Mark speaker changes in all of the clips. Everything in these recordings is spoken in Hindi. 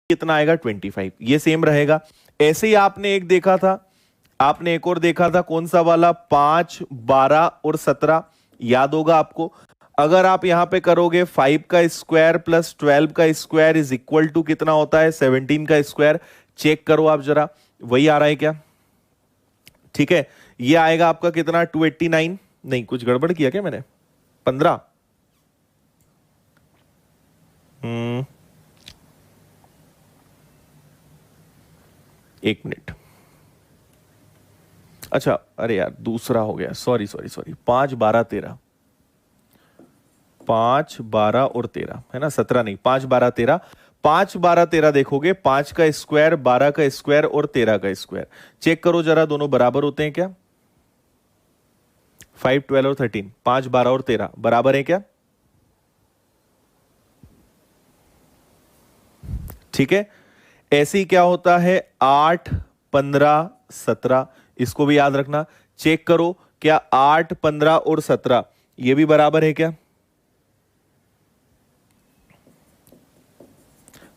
Speaker 1: कितना आएगा 25, ये सेम रहेगा। ऐसे ही आपने एक देखा था, आपने एक और देखा था, कौन सा वाला, 5, 12 और 17, याद होगा आपको। अगर आप यहां पे करोगे 5 का स्क्वायर प्लस 12 का स्क्वायर इज इक्वल टू कितना होता है, 17 का स्क्वायर। चेक करो आप जरा, वही आ रहा है क्या? ठीक है, ये आएगा आपका कितना, 289। नहीं, कुछ गड़बड़ किया क्या मैंने? 15। एक मिनट, अच्छा, अरे यार दूसरा हो गया, सॉरी सॉरी सॉरी। 5, 12, 13, 5, 12 और 13 है ना, 17 नहीं, 5, 12, 13। 5, 12, 13 देखोगे, 5 का स्क्वायर, 12 का स्क्वायर और 13 का स्क्वायर, चेक करो जरा, दोनों बराबर होते हैं क्या? 5, 12 और 13, 5, 12 और 13 बराबर है क्या? ठीक है। ऐसे ही क्या होता है, 8, 15, 17, इसको भी याद रखना। चेक करो, क्या 8, 15 और 17 ये भी बराबर है क्या?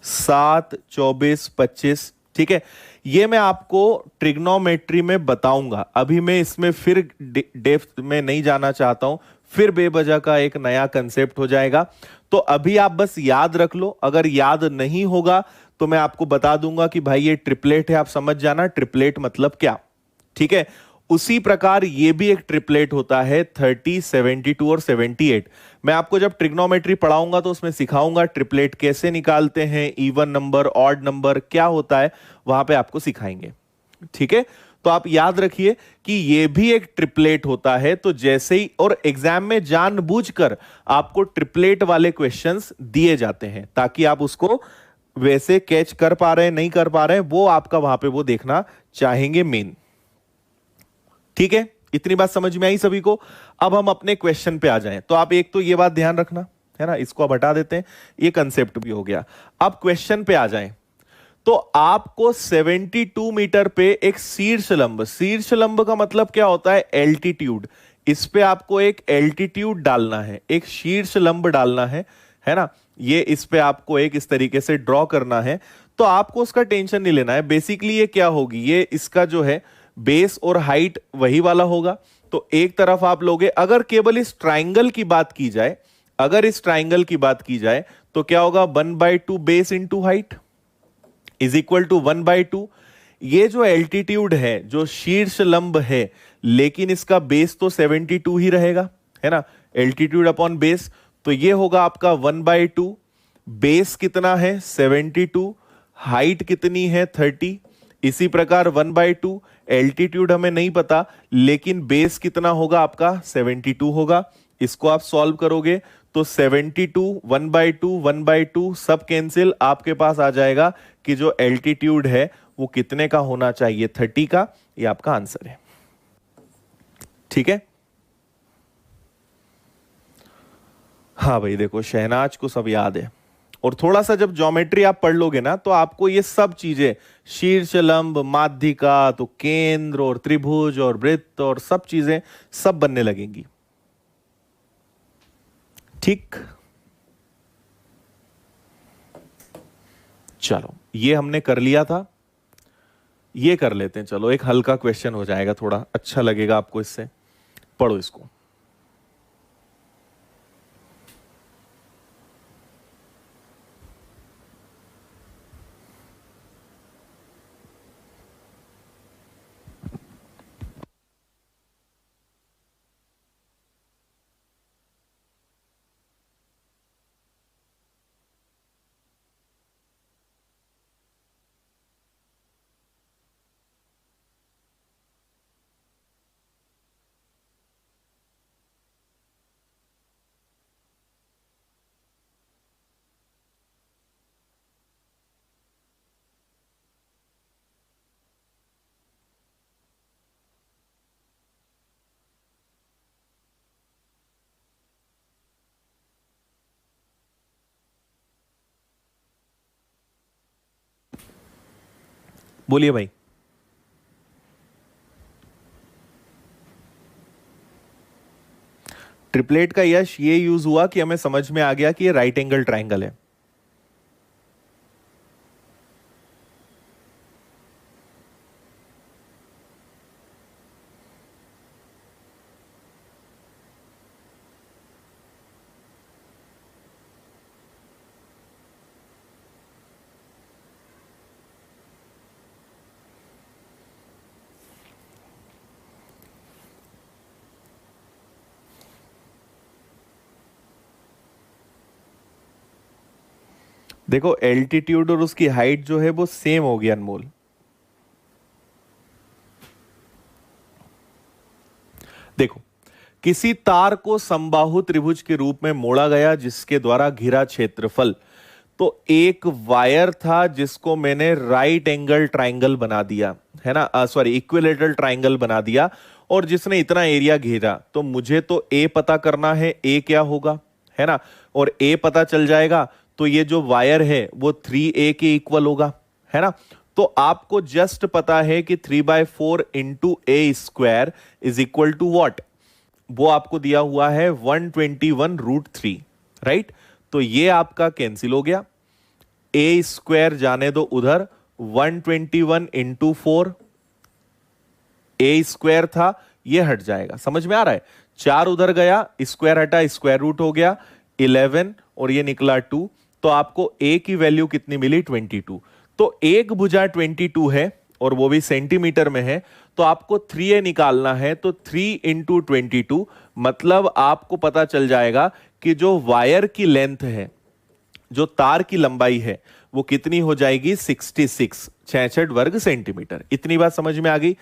Speaker 1: 7, 24, 25। ठीक है, ये मैं आपको ट्रिग्नोमेट्री में बताऊंगा, अभी मैं इसमें फिर डेप्थ में नहीं जाना चाहता हूं, फिर बेवजह का एक नया कंसेप्ट हो जाएगा। तो अभी आप बस याद रख लो, अगर याद नहीं होगा तो मैं आपको बता दूंगा कि भाई ये ट्रिपलेट है, आप समझ जाना ट्रिपलेट मतलब क्या। ठीक है, उसी प्रकार ये भी एक ट्रिपलेट होता है, 30, 72 और 78। मैं आपको जब ट्रिग्नोमेट्री पढ़ाऊंगा तो उसमें सिखाऊंगा ट्रिपलेट कैसे निकालते हैं, इवन नंबर, ऑड नंबर क्या होता है, वहां पे आपको सिखाएंगे। ठीक है, तो आप याद रखिए कि ये भी एक ट्रिपलेट होता है। तो जैसे ही, और एग्जाम में जानबूझकर आपको ट्रिपलेट वाले क्वेश्चंस दिए जाते हैं ताकि आप उसको वैसे कैच कर पा रहे हैं नहीं कर पा रहे हैं, वो आपका वहां पे वो देखना चाहेंगे मेन। ठीक है, इतनी बात समझ में आई सभी को? अब हम अपने क्वेश्चन पे आ जाएं। तो आप एक तो ये बात ध्यान रखना है ना, इसको आप हटा देते हैं, ये कंसेप्ट भी हो गया। अब क्वेश्चन पे आ जाएं। तो आपको 72 मीटर पे एक शीर्षलंब, शीर्षलंब का मतलब क्या होता है, एल्टीट्यूड, इस पे आपको एक एल्टीट्यूड डालना है, एक शीर्षलंब डालना है ना, ये इस पे आपको एक इस तरीके से ड्रॉ करना है। तो आपको उसका टेंशन नहीं लेना है। बेसिकली ये क्या होगी, ये इसका जो है बेस और हाइट वही वाला होगा। तो एक तरफ आप लोगे, अगर केवल इस ट्राइंगल की बात की जाए, अगर इस ट्राइंगल की बात की जाए तो क्या होगा, 1/2 base into height is equal to 1/2। ये जो एल्टीट्यूड है, जो शीर्ष लंब है, लेकिन इसका बेस तो 72 ही रहेगा, है ना, एल्टीट्यूड अपॉन बेस। तो ये होगा आपका 1/2, बेस कितना है 72, हाइट कितनी है 30। इसी प्रकार 1/2, एल्टीट्यूड हमें नहीं पता, लेकिन बेस कितना होगा आपका 72 होगा। इसको आप सॉल्व करोगे तो 72, 1/2, 1/2 सब कैंसिल, आपके पास आ जाएगा कि जो एल्टीट्यूड है वो कितने का होना चाहिए, 30 का। ये आपका आंसर है। ठीक है, हाँ भाई देखो, शहनाज को सब याद है। और थोड़ा सा जब ज्योमेट्री आप पढ़ लोगे ना तो आपको ये सब चीजें, शीर्ष लंब, माध्यिका, तो केंद्र और त्रिभुज और वृत्त और सब चीजें सब बनने लगेंगी। ठीक, चलो ये हमने कर लिया था, ये कर लेते हैं। चलो एक हल्का क्वेश्चन हो जाएगा, थोड़ा अच्छा लगेगा आपको इससे। पढ़ो इसको। बोलिए भाई। ट्रिपलेट का यश ये यूज हुआ कि हमें समझ में आ गया कि ये राइट एंगल ट्राइंगल है। देखो एल्टीट्यूड और उसकी हाइट जो है वो सेम होगी अनमोल। देखो किसी तार को समबाहु त्रिभुज के रूप में मोड़ा गया जिसके द्वारा घिरा क्षेत्रफल, तो एक वायर था जिसको मैंने राइट एंगल ट्राइंगल बना दिया है ना, सॉरी इक्विलेटरल ट्राइंगल बना दिया, और जिसने इतना एरिया घेरा, तो मुझे तो ए पता करना है, ए क्या होगा, है ना, और ए पता चल जाएगा तो ये जो वायर है वो 3a के इक्वल होगा, है ना। तो आपको जस्ट पता है कि 3/4 into a square is equal to what, वो आपको दिया हुआ है 121√3, राइट। तो ये आपका कैंसिल हो गया, ए स्क्वायर जाने दो उधर, 121 इंटू 4, ए स्क्वायर था ये हट जाएगा, समझ में आ रहा है। 4 उधर गया, स्क्वायर हटा, स्क्वायर रूट हो गया 11 और ये निकला 2, तो आपको ए की वैल्यू कितनी मिली 22। तो एक भुजा 22 है और वो भी सेंटीमीटर में है, तो आपको 3a निकालना है, तो 3 इंटू 22 मतलब आपको पता चल जाएगा कि जो वायर की लेंथ है, जो तार की लंबाई है वो कितनी हो जाएगी 66 वर्ग सेंटीमीटर। इतनी बात समझ में आ गई।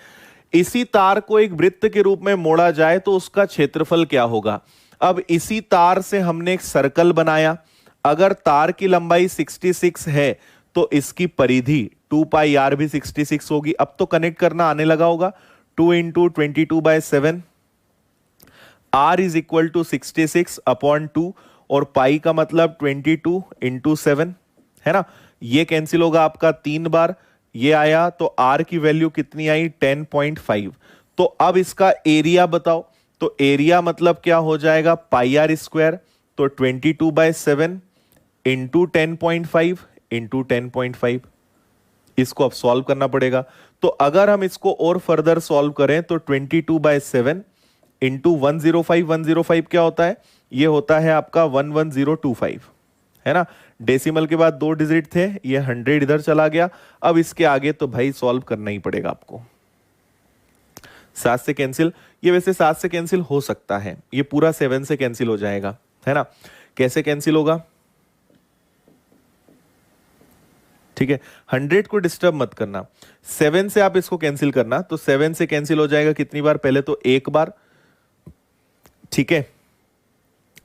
Speaker 1: इसी तार को एक वृत्त के रूप में मोड़ा जाए तो उसका क्षेत्रफल क्या होगा। अब इसी तार से हमने एक सर्कल बनाया, अगर तार की लंबाई 66 है तो इसकी परिधि 2πr भी 66 होगी। अब तो कनेक्ट करना आने लगा होगा, 2 into 22/7, r is equal to 66/2 और पाई का मतलब 22 इंटू 7, है ना। ये कैंसिल होगा आपका 3 बार, ये आया तो r की वैल्यू कितनी आई 10.5। तो अब इसका एरिया बताओ, तो एरिया मतलब क्या हो जाएगा πr स्क्वायर, तो 22/7 इंटू 10.5 इंटू 10.5। इसको अब सॉल्व करना पड़ेगा, तो अगर हम इसको और फर्दर सॉल्व करें तो 22/7 इंटू 105 क्या होता है, ये होता है आपका 11025, है ना। डेसिमल के बाद 2 डिजिट थे, ये 100 इधर चला गया। अब इसके आगे तो भाई सॉल्व करना ही पड़ेगा आपको। 7 से कैंसिल, ये वैसे 7 से कैंसिल हो सकता है, ये पूरा 7 से कैंसिल हो जाएगा, है ना। कैसे कैंसिल होगा, ठीक है, 100 को डिस्टर्ब मत करना, 7 से आप इसको कैंसिल करना, तो 7 से कैंसिल हो जाएगा कितनी बार, पहले तो एक बार, ठीक है,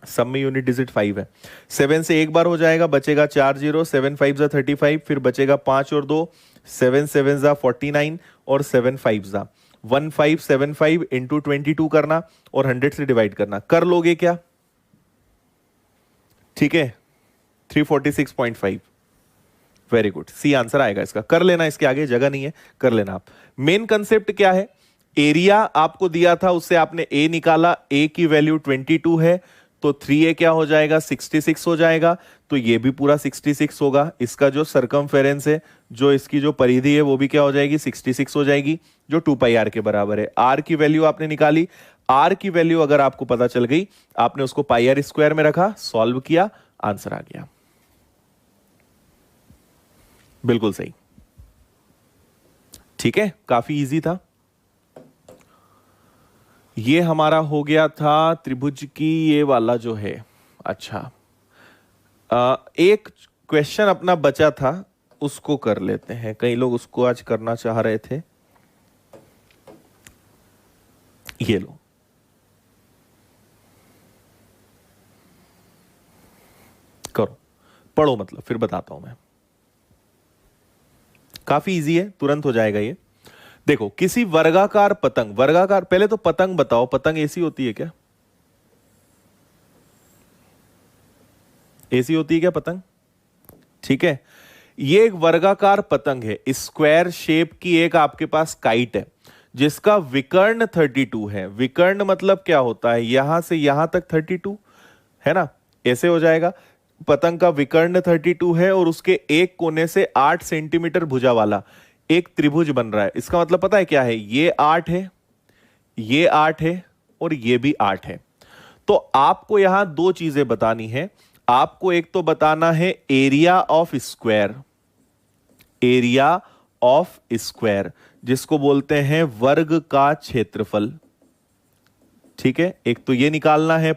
Speaker 1: सब में यूनिट डिजिट 5 है, 7 से एक बार हो जाएगा, बचेगा 4 0, 7 5 जा 35, फिर बचेगा 5 और 2, 7 7 जा 49 और 7 5 जा 1575 इंटू 22 करना और 100 से डिवाइड करना, कर लोगे क्या, ठीक है, 346.5। वेरी गुड, सी आंसर आएगा इसका, कर लेना, इसके आगे जगह नहीं है, कर लेना आप। मेन कंसेप्ट क्या है, एरिया आपको दिया था, उससे आपने ए निकाला, ए की वैल्यू 22 है, तो 3a क्या हो जाएगा 66 हो जाएगा, तो ये भी पूरा 66 होगा। इसका जो सरकमफेरेंस है, जो इसकी जो परिधि है वो भी क्या हो जाएगी 66 हो जाएगी, जो 2πr के बराबर है। r की वैल्यू आपने निकाली, r की वैल्यू अगर आपको पता चल गई, आपने उसको πr स्क्वायर में रखा, सॉल्व किया, आंसर आ गया, बिल्कुल सही, ठीक है, काफी इजी था। ये हमारा हो गया था त्रिभुज की ये वाला जो है। अच्छा, एक क्वेश्चन अपना बचा था, उसको कर लेते हैं, कई लोग उसको आज करना चाह रहे थे। ये लो, करो, पढ़ो, मतलब फिर बताता हूं मैं, काफी इजी है, तुरंत हो जाएगा ये। देखो, किसी वर्गाकार पतंग, वर्गाकार, पहले तो पतंग बताओ, पतंग ऐसी होती है क्या, ऐसी होती है क्या पतंग, ठीक है। ये एक वर्गाकार पतंग है, स्क्वायर शेप की एक आपके पास काइट है जिसका विकर्ण 32 है। विकर्ण मतलब क्या होता है, यहां से यहां तक 32, है ना, ऐसे हो जाएगा। पतंग का विकर्ण 32 है और उसके एक कोने से 8 सेंटीमीटर भुजा वाला एक त्रिभुज बन रहा है। इसका मतलब पता है क्या है, ये 8 है, ये 8 है और ये भी 8 है। तो आपको यहां दो चीजें बतानी है, आपको एक तो बताना है area of square, area of square जिसको बोलते हैं वर्ग का क्षेत्रफल, ठीक है, एक तो ये निकालना है,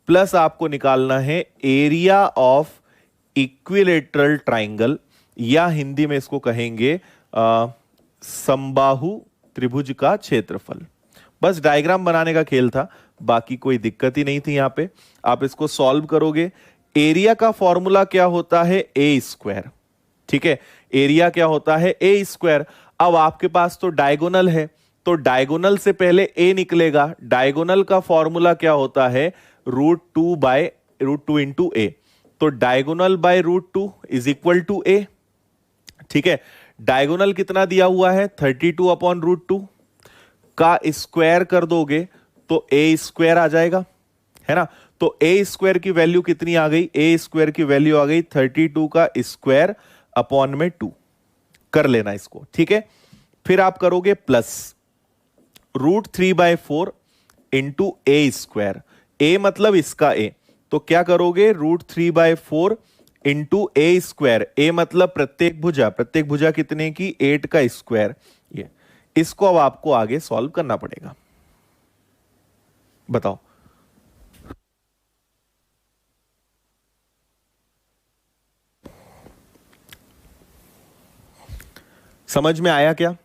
Speaker 1: प्लस आपको निकालना है एरिया ऑफ इक्विलेटरल ट्राइंगल, या हिंदी में इसको कहेंगे समबाहु त्रिभुज का क्षेत्रफल। बस डायग्राम बनाने का खेल था, बाकी कोई दिक्कत ही नहीं थी यहां पे। आप इसको सॉल्व करोगे, एरिया का फॉर्मूला क्या होता है, ए स्क्वायर। ठीक है, एरिया क्या होता है, ए स्क्वायर। अब आपके पास तो डायगोनल है, तो डायगोनल से पहले ए निकलेगा। डायगोनल का फॉर्मूला क्या होता है, √2 इंटू ए। तो diagonal by √2 is equal to a. ठीक है, डायगोनल कितना दिया हुआ है, 32 अपॉन √2 का स्क्वायर कर दोगे तो ए स्क्वायर आ जाएगा, है ना। तो ए स्क्वायर की वैल्यू कितनी आ गई, ए स्क्वायर की वैल्यू आ गई 32 का स्क्वायर अपॉन में 2। कर लेना इसको, ठीक है। फिर आप करोगे प्लस √3/4 इंटू ए स्क्वायर। ए मतलब इसका ए, तो क्या करोगे, √3/4 इंटू ए स्क्वायर। ए मतलब प्रत्येक भुजा कितने की, 8 का स्क्वायर। ये इसको अब आपको आगे सॉल्व करना पड़ेगा। बताओ, समझ में आया क्या?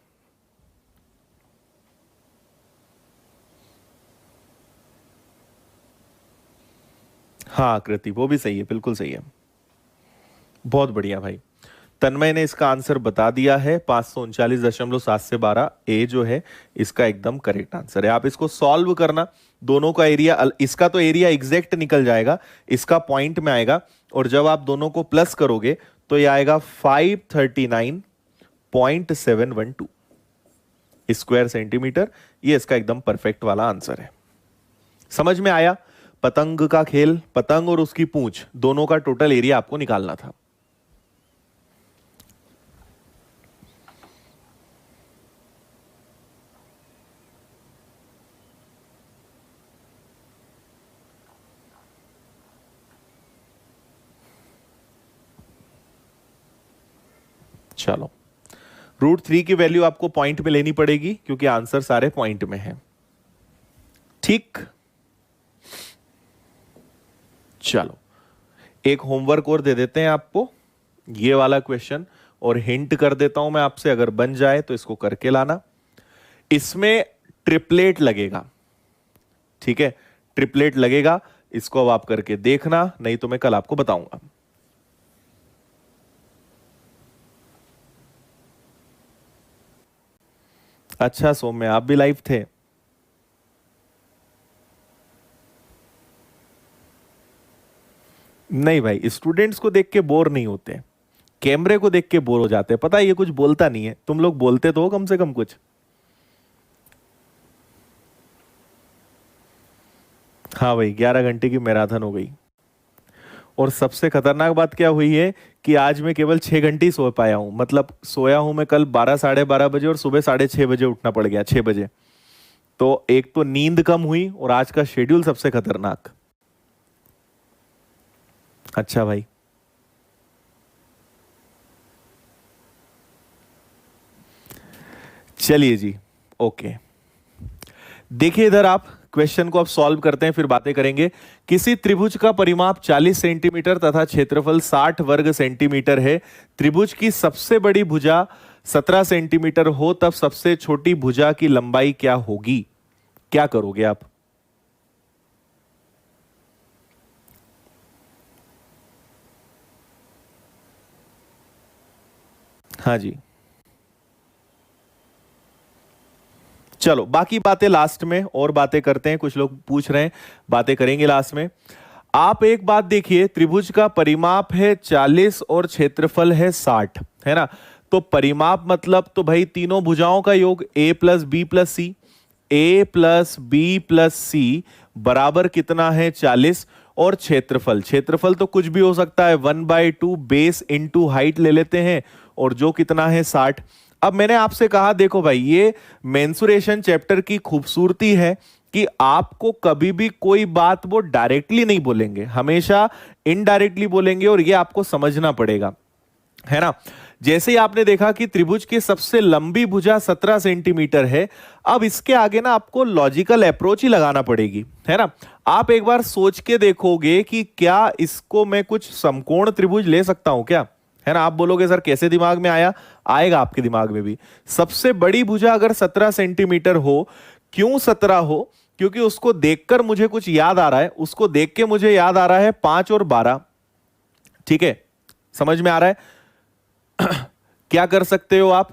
Speaker 1: हाँ आकृति, वो भी सही है, बिल्कुल सही है, बहुत बढ़िया भाई। तन्मय ने इसका आंसर बता दिया है, 539.7 से 12 ए जो है इसका एकदम करेक्ट आंसर है। आप इसको सॉल्व करना, दोनों का एरिया, इसका तो एरिया एग्जैक्ट निकल जाएगा, इसका पॉइंट में आएगा, और जब आप दोनों को प्लस करोगे तो ये आएगा 539.712 स्क्वायर सेंटीमीटर। ये इसका एकदम परफेक्ट वाला आंसर है। समझ में आया? पतंग का खेल, पतंग और उसकी पूंछ दोनों का टोटल एरिया आपको निकालना था। चलो, √3 की वैल्यू आपको पॉइंट में लेनी पड़ेगी क्योंकि आंसर सारे पॉइंट में है। ठीक, चलो एक होमवर्क और दे देते हैं आपको, ये वाला क्वेश्चन, और हिंट कर देता हूं मैं आपसे, अगर बन जाए तो इसको करके लाना। इसमें ट्रिपलेट लगेगा, ठीक है, ट्रिपलेट लगेगा, इसको अब आप करके देखना, नहीं तो मैं कल आपको बताऊंगा। अच्छा सौम्य, आप भी लाइव थे? नहीं भाई, स्टूडेंट्स को देख के बोर नहीं होते, कैमरे को देख के बोर हो जाते हैं। पता है ये कुछ बोलता नहीं है, तुम लोग बोलते तो हो कम से कम कुछ। हाँ भाई, 11 घंटे की मैराथन हो गई, और सबसे खतरनाक बात क्या हुई है कि आज मैं केवल 6 घंटे ही सो पाया हूं। मतलब सोया हूं मैं कल 12 साढ़े 12 बजे, और सुबह 6:30 बजे उठना पड़ गया, 6 बजे। तो एक तो नींद कम हुई, और आज का शेड्यूल सबसे खतरनाक। अच्छा भाई, चलिए जी, ओके। देखिए इधर, आप क्वेश्चन को अब सॉल्व करते हैं, फिर बातें करेंगे। किसी त्रिभुज का परिमाप 40 सेंटीमीटर तथा क्षेत्रफल 60 वर्ग सेंटीमीटर है। त्रिभुज की सबसे बड़ी भुजा 17 सेंटीमीटर हो, तब सबसे छोटी भुजा की लंबाई क्या होगी? क्या करोगे आप? हाँ जी, चलो बाकी बातें लास्ट में और बातें करते हैं, कुछ लोग पूछ रहे हैं, बातें करेंगे लास्ट में। आप एक बात देखिए, त्रिभुज का परिमाप है 40 और क्षेत्रफल है 60, है ना। तो परिमाप मतलब तो भाई तीनों भुजाओं का योग, a plus B plus c. a plus B plus c बराबर कितना है, 40। और क्षेत्रफल, क्षेत्रफल तो कुछ भी हो सकता है, 1/2 बेस इंटू हाइट ले लेते हैं, और जो कितना है 60। अब मैंने आपसे कहा, देखो भाई, ये मेंसुरेशन चैप्टर की खूबसूरती है कि आपको कभी भी कोई बात वो डायरेक्टली नहीं बोलेंगे, हमेशा इनडायरेक्टली बोलेंगे, और ये आपको समझना पड़ेगा। है ना। जैसे ही आपने देखा कि त्रिभुज की सबसे लंबी भुजा 17 सेंटीमीटर है, अब इसके आगे ना आपको लॉजिकल अप्रोच ही लगाना पड़ेगी, है ना। आप एक बार सोच के देखोगे कि क्या इसको मैं कुछ समकोण त्रिभुज ले सकता हूं क्या, है ना। आप बोलोगे सर कैसे दिमाग में आया, आएगा आपके दिमाग में भी। सबसे बड़ी भुजा अगर 17 सेंटीमीटर हो, क्यों 17 हो, क्योंकि उसको देखकर मुझे कुछ याद आ रहा है, उसको देख के मुझे याद आ रहा है 5 और 12। ठीक है, समझ में आ रहा है। क्या कर सकते हो आप,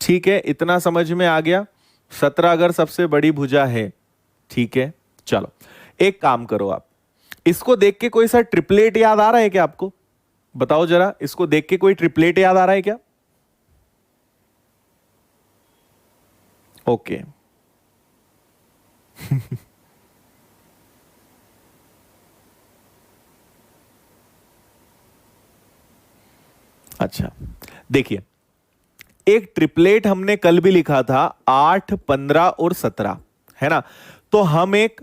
Speaker 1: ठीक है, इतना समझ में आ गया। 17 अगर सबसे बड़ी भुजा है, ठीक है। चलो एक काम करो, आप इसको देख के कोई सा ट्रिपलेट याद आ रहा है क्या आपको, बताओ जरा, इसको देख के कोई ट्रिपलेट याद आ रहा है क्या। ओके अच्छा, देखिए एक ट्रिपलेट हमने कल भी लिखा था, 8, 15 और 17, है ना। तो हम एक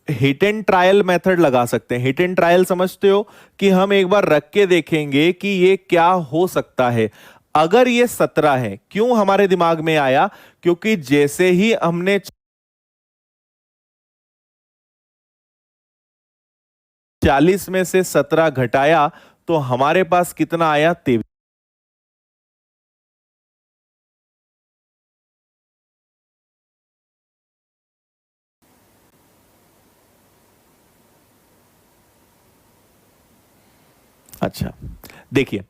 Speaker 1: हिट एंड ट्रायल मेथड लगा सकते हैं। हिट एंड ट्रायल समझते हो, कि हम एक बार रख के देखेंगे कि ये क्या हो सकता है। अगर ये 17 है, क्यों हमारे दिमाग में आया, क्योंकि जैसे ही हमने 40 में से 17 घटाया तो हमारे पास कितना आया, 23। अच्छा देखिए,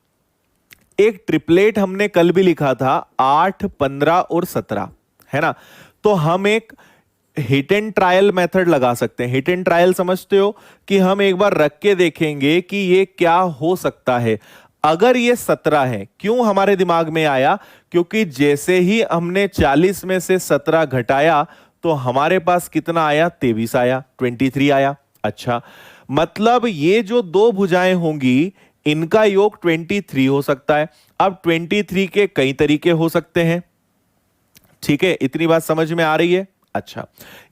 Speaker 1: एक ट्रिपलेट हमने कल भी लिखा था, 8, 15 और 17, है ना। तो हम एक हिट एंड ट्रायल मेथड लगा सकते हैं। हिट एंड ट्रायल समझते हो, कि हम एक बार रख के देखेंगे कि ये क्या हो सकता है। अगर ये 17 है, क्यों हमारे दिमाग में आया, क्योंकि जैसे ही हमने 40 में से 17 घटाया तो हमारे पास कितना आया, 23 आया, 23 आया। अच्छा, मतलब ये जो दो भुजाएं होंगी, इनका योग 23 हो सकता है। अब 23 के कई तरीके हो सकते हैं, ठीक है, इतनी बात समझ में आ रही है। अच्छा,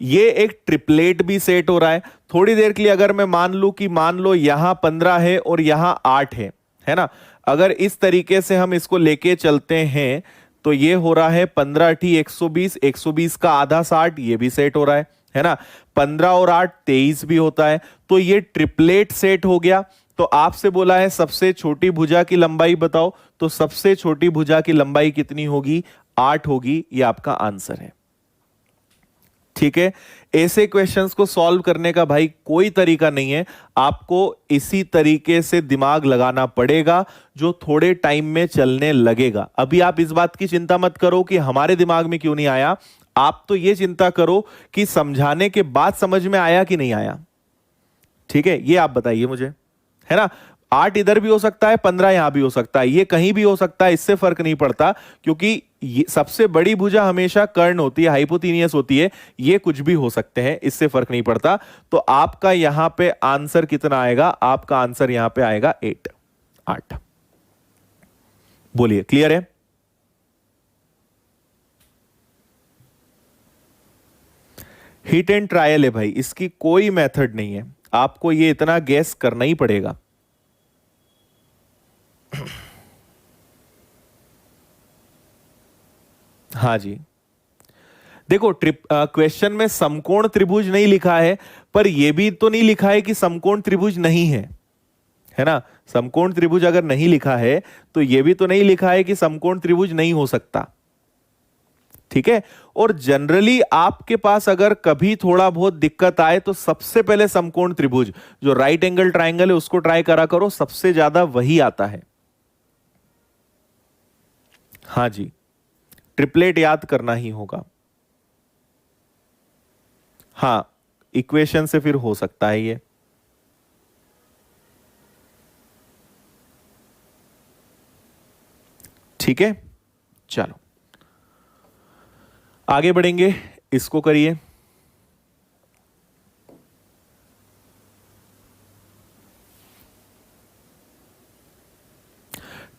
Speaker 1: ये एक ट्रिपलेट भी सेट हो रहा है। थोड़ी देर के लिए अगर मैं मान लूं कि मान लो यहां 15 है और यहां 8 है ना। अगर इस तरीके से हम इसको लेके चलते हैं तो ये हो रहा है 15 टी 120, 120 का आधा 60, ये भी सेट हो रहा है ना। 15 और 8 23 भी होता है, तो ये ट्रिपलेट सेट हो गया। तो आपसे बोला है सबसे छोटी भुजा की लंबाई बताओ, तो सबसे छोटी भुजा की लंबाई कितनी होगी, 8 होगी। ये आपका आंसर है, ठीक है। ऐसे क्वेश्चंस को सॉल्व करने का भाई कोई तरीका नहीं है, आपको इसी तरीके से दिमाग लगाना पड़ेगा, जो थोड़े टाइम में चलने लगेगा। अभी आप इस बात की चिंता मत करो कि हमारे दिमाग में क्यों नहीं आया, आप तो ये चिंता करो कि समझाने के बाद समझ में आया कि नहीं आया, ठीक है। ये आप बताइए मुझे, है ना। 8 इधर भी हो सकता है, 15 यहां भी हो सकता है, ये कहीं भी हो सकता है, इससे फर्क नहीं पड़ता, क्योंकि ये सबसे बड़ी भुजा हमेशा कर्ण होती है, हाइपोथीनियस होती है। ये कुछ भी हो सकते हैं, इससे फर्क नहीं पड़ता। तो आपका यहां पे आंसर कितना आएगा, आपका आंसर यहां पे आएगा 8, 8। बोलिए, क्लियर है। हिट एंड ट्रायल है भाई, इसकी कोई मेथड नहीं है, आपको ये इतना गैस करना ही पड़ेगा। हाँ जी, देखो क्वेश्चन में समकोण त्रिभुज नहीं लिखा है, पर यह भी तो नहीं लिखा है कि समकोण त्रिभुज नहीं है ना। समकोण त्रिभुज अगर नहीं लिखा है तो यह भी तो नहीं लिखा है कि समकोण त्रिभुज नहीं हो सकता, ठीक है। और जनरली आपके पास अगर कभी थोड़ा बहुत दिक्कत आए तो सबसे पहले समकोण त्रिभुज, जो राइट एंगल ट्राइंगल है, उसको ट्राई करा करो, सबसे ज्यादा वही आता है। हाँ जी, ट्रिपलेट याद करना ही होगा। हाँ, इक्वेशन से फिर हो सकता है ये। ठीक है, चलो आगे बढ़ेंगे, इसको करिए।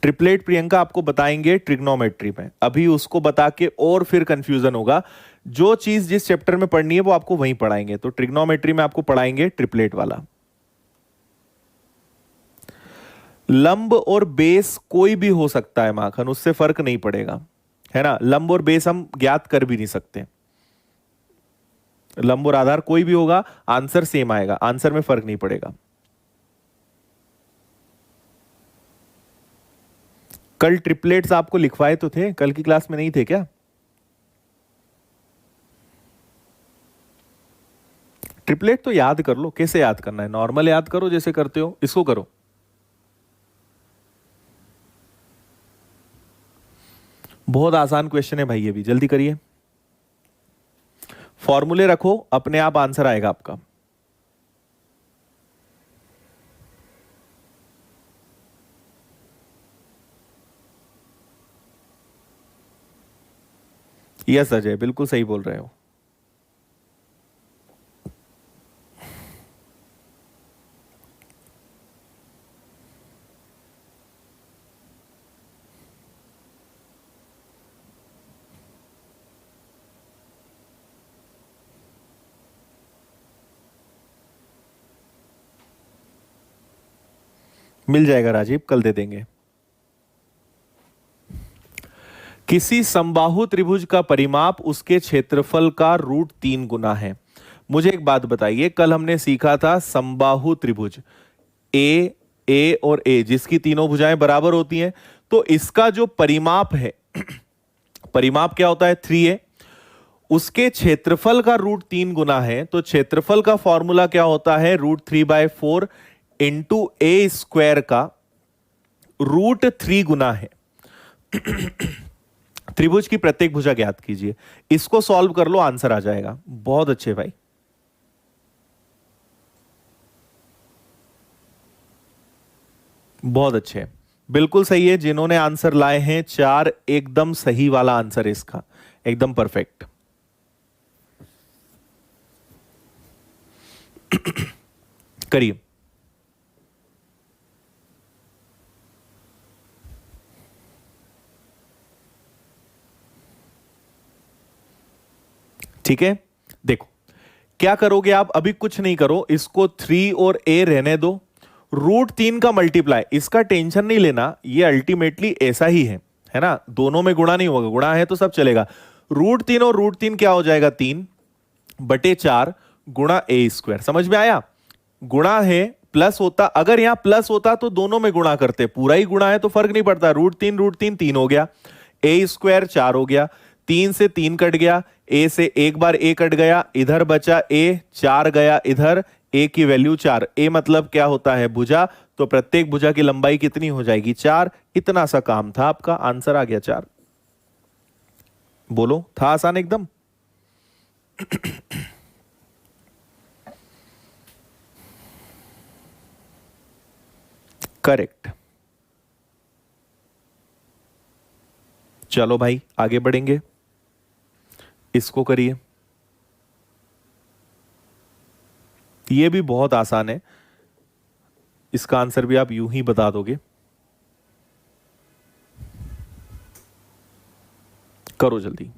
Speaker 1: ट्रिपलेट प्रियंका आपको बताएंगे ट्रिग्नोमेट्री में, अभी उसको बता के और फिर कंफ्यूजन होगा। जो चीज जिस चैप्टर में पढ़नी है वो आपको वहीं पढ़ाएंगे, तो ट्रिग्नोमेट्री में आपको पढ़ाएंगे ट्रिपलेट वाला। लंब और बेस कोई भी हो सकता है माखन, उससे फर्क नहीं पड़ेगा, है ना। लंब और बेस हम ज्ञात कर भी नहीं सकते, लंब और आधार कोई भी होगा, आंसर सेम आएगा, आंसर में फर्क नहीं पड़ेगा। कल ट्रिपलेट्स आपको लिखवाए तो थे, कल की क्लास में नहीं थे क्या? ट्रिपलेट तो याद कर लो, कैसे याद करना है, नॉर्मल याद करो जैसे करते हो, इसको करो। बहुत आसान क्वेश्चन है भाई, ये भी जल्दी करिए। फॉर्मूले रखो, अपने आप आंसर आएगा आपका। यस अजय, बिल्कुल सही बोल रहे हो। मिल जाएगा राजीव, कल दे देंगे। किसी समबाहु त्रिभुज का परिमाप उसके क्षेत्रफल का √3 गुना है। मुझे एक बात बताइए, कल हमने सीखा था समबाहु त्रिभुज ए और ए, जिसकी तीनों भुजाएं बराबर होती हैं, तो इसका जो परिमाप है परिमाप क्या होता है, 3a, उसके क्षेत्रफल का √3 गुना है, तो क्षेत्रफल का फॉर्मूला क्या होता है, √3/4 इंटू ए स्क्वायर का √3 गुना है। त्रिभुज की प्रत्येक भुजा ज्ञात कीजिए, इसको सॉल्व कर लो, आंसर आ जाएगा। बहुत अच्छे भाई, बहुत अच्छे, बिल्कुल सही है। जिन्होंने आंसर लाए हैं 4, एकदम सही वाला आंसर है इसका, एकदम परफेक्ट। करिए। ठीक है, देखो क्या करोगे आप, अभी कुछ नहीं करो, इसको 3 और a रहने दो, √3 का मल्टीप्लाई, इसका टेंशन नहीं लेना, ये अल्टीमेटली ऐसा ही है ना, दोनों में गुणा नहीं होगा, गुणा है तो सब चलेगा। √3 और √3 क्या हो जाएगा, 3/4 गुणा a स्क्वायर, समझ में आया। गुणा है, प्लस होता, अगर यहां प्लस होता तो दोनों में गुणा करते, पूरा ही गुणा है तो फर्क नहीं पड़ता, √3 3 हो गया, a स्क्वायर 4 हो गया, 3 से 3 कट गया, a से एक बार a कट गया, इधर बचा a, 4 गया इधर, a की वैल्यू 4, a मतलब क्या होता है, भुजा, तो प्रत्येक भुजा की लंबाई कितनी हो जाएगी, 4। इतना सा काम था आपका, आंसर आ गया 4। बोलो, था आसान एकदम। करेक्ट। चलो भाई आगे बढ़ेंगे, इसको करिए, ये भी बहुत आसान है, इसका आंसर भी आप यूं ही बता दोगे। करो जल्दी।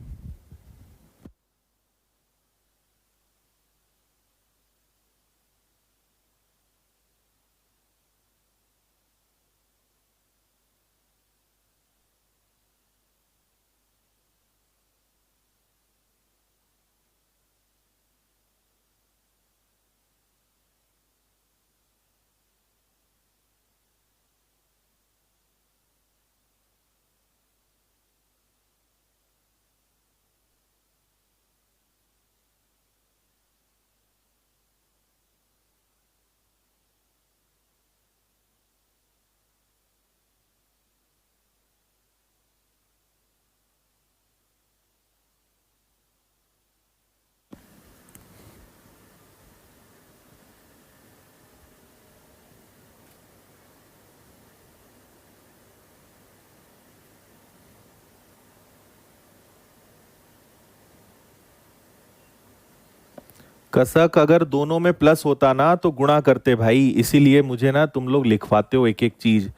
Speaker 1: कसक अगर दोनों में प्लस होता ना तो गुणा करते भाई, इसीलिए मुझे ना तुम लोग लिखवाते हो एक एक चीज।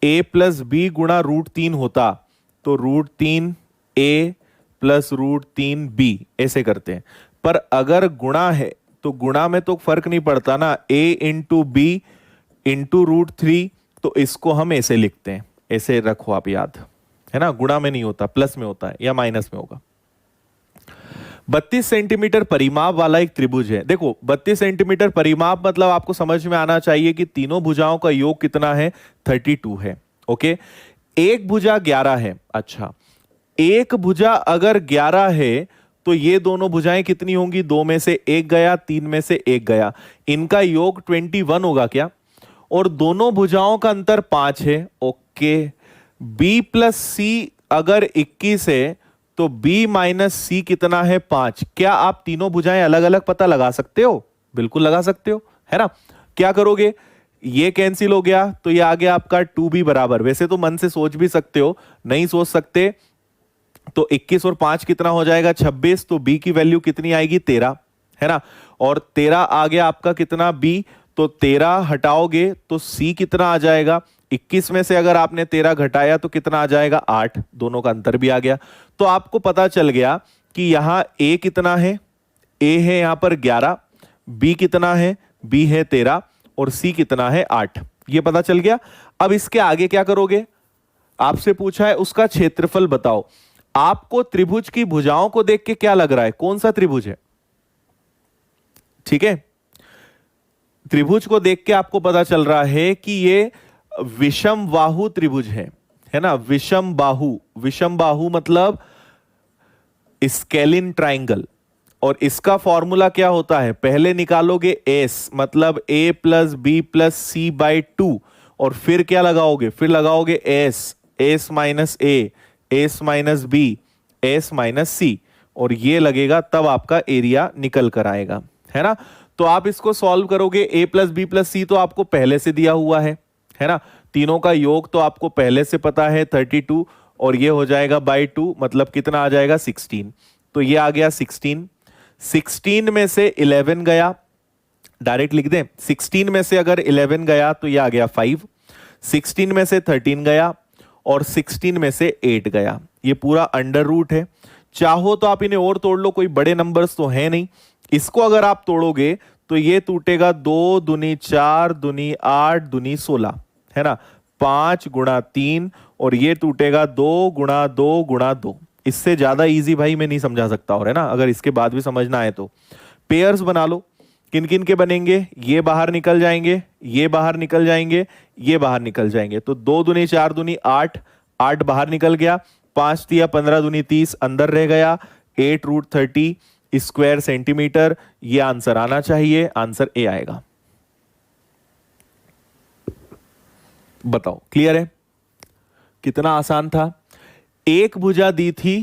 Speaker 1: a प्लस बी गुणा √3 होता तो √3a प्लस √3b ऐसे करते हैं, पर अगर गुणा है तो गुणा में तो फर्क नहीं पड़ता ना, a इंटू बी इंटू √3, तो इसको हम ऐसे लिखते हैं, ऐसे रखो आप याद, है ना, गुणा में नहीं होता, प्लस में होता है या माइनस में होगा। 32 सेंटीमीटर परिमाप वाला एक त्रिभुज है। देखो 32 सेंटीमीटर परिमाप मतलब आपको समझ में आना चाहिए कि तीनों भुजाओं का योग कितना है, 32 है। ओके, एक भुजा 11 है। अच्छा, एक भुजा अगर 11 है तो ये दोनों भुजाएं कितनी होंगी, 2 में से एक गया, 3 में से एक गया, इनका योग 21 होगा क्या? और दोनों भुजाओं का अंतर 5 है। ओके, b प्लस सी अगर 21 है तो b माइनस सी कितना है, 5। क्या आप तीनों भुजाएं अलग अलग पता लगा सकते हो? बिल्कुल लगा सकते हो, है ना। क्या करोगे, ये कैंसिल हो गया तो ये आ गया आपका 2b बराबर, वैसे तो मन से सोच भी सकते हो, नहीं सोच सकते तो 21 और 5 कितना हो जाएगा, 26। तो b की वैल्यू कितनी आएगी, 13, है ना। और 13 आ गया आपका कितना, b, तो 13 हटाओगे तो c कितना आ जाएगा, 21 में से अगर आपने 13 घटाया तो कितना आ जाएगा, 8। दोनों का अंतर भी आ गया। तो आपको पता चल गया कि यहां a कितना है, a है यहां पर 11, b कितना है, b है 13, और c कितना है, 8। ये पता चल गया। अब इसके आगे क्या करोगे, आपसे पूछा है उसका क्षेत्रफल बताओ। आपको त्रिभुज की भुजाओं को देख के क्या लग रहा है, कौन सा त्रिभुज है? ठीक है, त्रिभुज को देख के आपको पता चल रहा है कि ये विषम बाहु त्रिभुज है ना। विषम बाहु, विषम बाहु मतलब स्केलिन ट्राइंगल। और इसका फॉर्मूला क्या होता है, पहले निकालोगे s मतलब a plus B plus C by 2, और फिर क्या लगाओगे, फिर लगाओगे s minus a, s minus b, s minus c, और ये लगेगा तब आपका एरिया निकल कर आएगा, है ना। तो आप इसको सॉल्व करोगे, a प्लस बी प्लस सी तो आपको पहले से दिया हुआ है ना। तीनों का योग तो आपको पहले से पता है 32, और ये हो जाएगा बाई 2, मतलब कितना आ जाएगा, 16। तो ये आ गया 16। 16 में से 11 गया, डायरेक्ट लिख दें, 16 में से अगर 11 गया तो ये आ गया 5, 16 में से 13 गया, और 16 में से 8 गया। ये पूरा अंडर रूट है। चाहो तो आप इन्हें और तोड़ लो, कोई बड़े नंबर्स तो है नहीं। इसको अगर आप तोड़ोगे तो ये टूटेगा 2 दूनी 4 दूनी 8 दूनी 16, है ना, 5 गुणा 3, और ये टूटेगा 2 गुणा 2 गुणा 2। इससे ज्यादा इजी भाई मैं नहीं समझा सकता, और है ना, अगर इसके बाद भी समझना है तो पेयर्स बना लो। किन किन के बनेंगे, ये बाहर निकल जाएंगे, ये बाहर निकल जाएंगे, ये बाहर निकल जाएंगे। तो 2 दूनी 4 दूनी 8, 8 बाहर निकल गया, 5 दिया 15 दूनी 30 अंदर रह गया, 8 रूट 30 स्क्वायर सेंटीमीटर। ये आंसर आना चाहिए, आंसर ए आएगा। बताओ, क्लियर है? कितना आसान था। एक भुजा दी थी,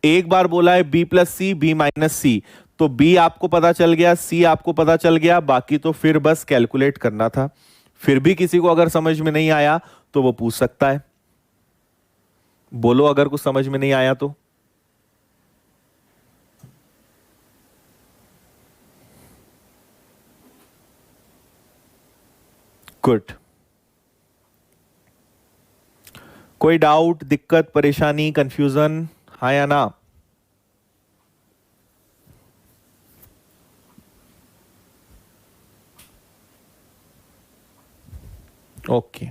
Speaker 1: एक बार बोला है b प्लस सी, b माइनस सी, तो b आपको पता चल गया, c आपको पता चल गया, बाकी तो फिर बस कैलकुलेट करना था। फिर भी किसी को अगर समझ में नहीं आया तो वो पूछ सकता है। बोलो अगर कुछ समझ में नहीं आया तो। गुड। कोई डाउट, दिक्कत, परेशानी, कंफ्यूजन, हाँ या ना? ओके,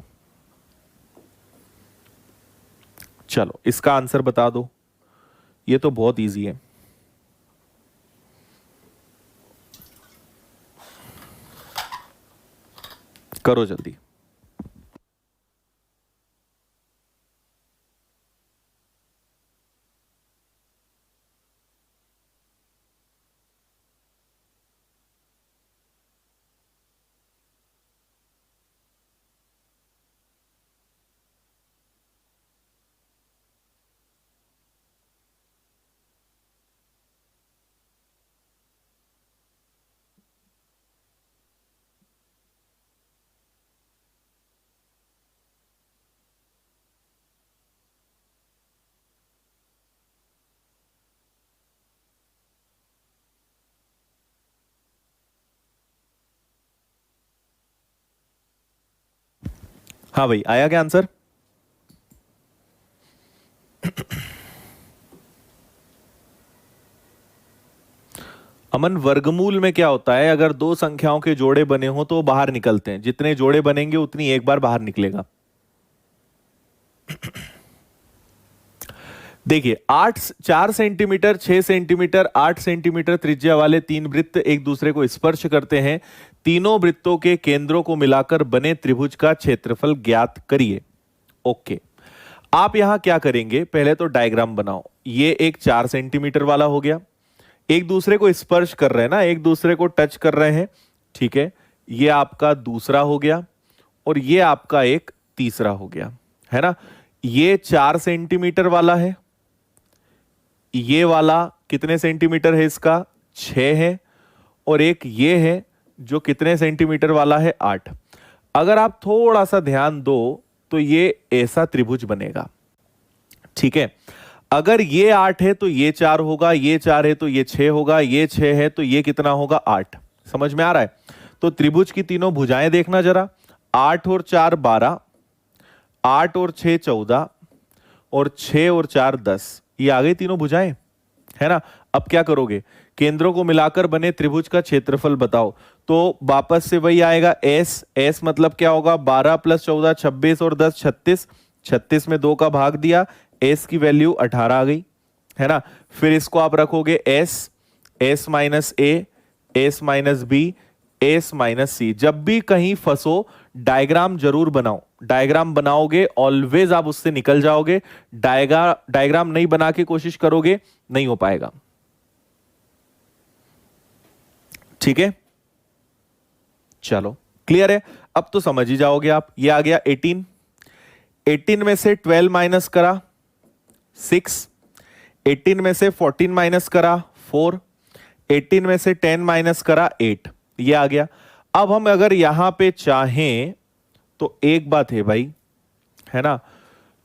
Speaker 1: चलो इसका आंसर बता दो। ये तो बहुत इजी है। करो जल्दी। हाँ भाई, आया क्या आंसर? अमन, वर्गमूल में क्या होता है, अगर दो संख्याओं के जोड़े बने हो तो वो बाहर निकलते हैं, जितने जोड़े बनेंगे उतनी एक बार बाहर निकलेगा। देखिए 4 सेंटीमीटर, 6 सेंटीमीटर, 8 सेंटीमीटर त्रिज्या वाले तीन वृत्त एक दूसरे को स्पर्श करते हैं। तीनों वृत्तों के केंद्रों को मिलाकर बने त्रिभुज का क्षेत्रफल ज्ञात करिए। ओके, आप यहां क्या करेंगे, पहले तो डायग्राम बनाओ। ये एक 4 सेंटीमीटर वाला हो गया, एक दूसरे को स्पर्श कर रहे हैं ना, एक दूसरे को टच कर रहे हैं, ठीक है। ये आपका दूसरा हो गया और ये आपका एक तीसरा हो गया, है ना। ये 4 सेंटीमीटर वाला है, ये वाला कितने सेंटीमीटर है इसका, 6 है, और एक ये है जो कितने सेंटीमीटर वाला है, 8। अगर आप थोड़ा सा ध्यान दो तो ये ऐसा त्रिभुज बनेगा, ठीक है। अगर ये 8 है तो ये 4 होगा, ये 4 है तो ये 6 होगा, ये 6 है तो ये कितना होगा, 8। समझ में आ रहा है। तो त्रिभुज की तीनों भुजाएं देखना जरा, 8 और 4 12, 8 और 6 14, और 6 और 4 10। ये आ गई तीनों भुजाएं, है ना। अब क्या करोगे, केंद्रों को मिलाकर बने त्रिभुज का क्षेत्रफल बताओ। तो वापस से वही आएगा, एस। एस मतलब क्या होगा, 12 + 14 26 और 10 36। 36 में 2 का भाग दिया, एस की वैल्यू 18 आ गई, है ना। फिर इसको आप रखोगे s, s minus a, s minus b, s minus c. जब भी कहीं फंसो डायग्राम जरूर बनाओ, डायग्राम बनाओगे ऑलवेज आप उससे निकल जाओगे। डायग्राम नहीं बना के कोशिश करोगे, नहीं हो पाएगा, ठीक है। चलो क्लियर है, अब तो समझ ही जाओगे आप। ये आ गया 18, 18 में से 12 माइनस करा 6, 18 में से 14 माइनस करा 4, 18 में से 10 माइनस करा 8, ये आ गया। अब हम अगर यहां पे चाहें तो एक बात है भाई, है ना,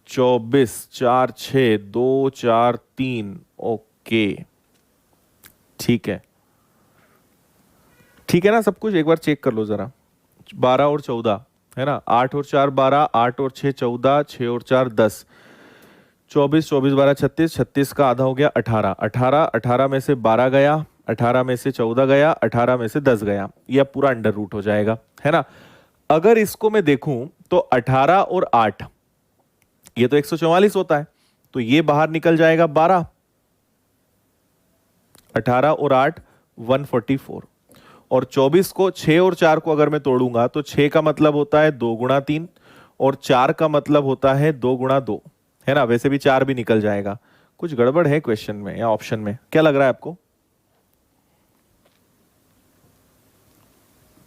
Speaker 1: 24 4 6 2 4 3, ओके, ठीक है, ठीक है ना। सब कुछ एक बार चेक कर लो जरा। 12 और 14, है ना, 8 और 4 12, 8 और 6 14, 6 और 4 10, 24 24 12 36, 36 का आधा हो गया 18, 18 18 में से 12 गया, 18 में से 14 गया, 18 में से 10 गया, यह पूरा अंडर रूट हो जाएगा, है ना। अगर इसको मैं देखूं तो 18 और 8 ये तो 144 होता है, तो ये बाहर निकल जाएगा 12, 18 और 8 144, और 24 को 6 और 4 को अगर मैं तोड़ूंगा तो 6 का मतलब होता है 2 गुणा 3, और 4 का मतलब होता है 2 गुणा 2, है ना। वैसे भी 4 भी निकल जाएगा। कुछ गड़बड़ है क्वेश्चन में या ऑप्शन में, क्या लग रहा है आपको।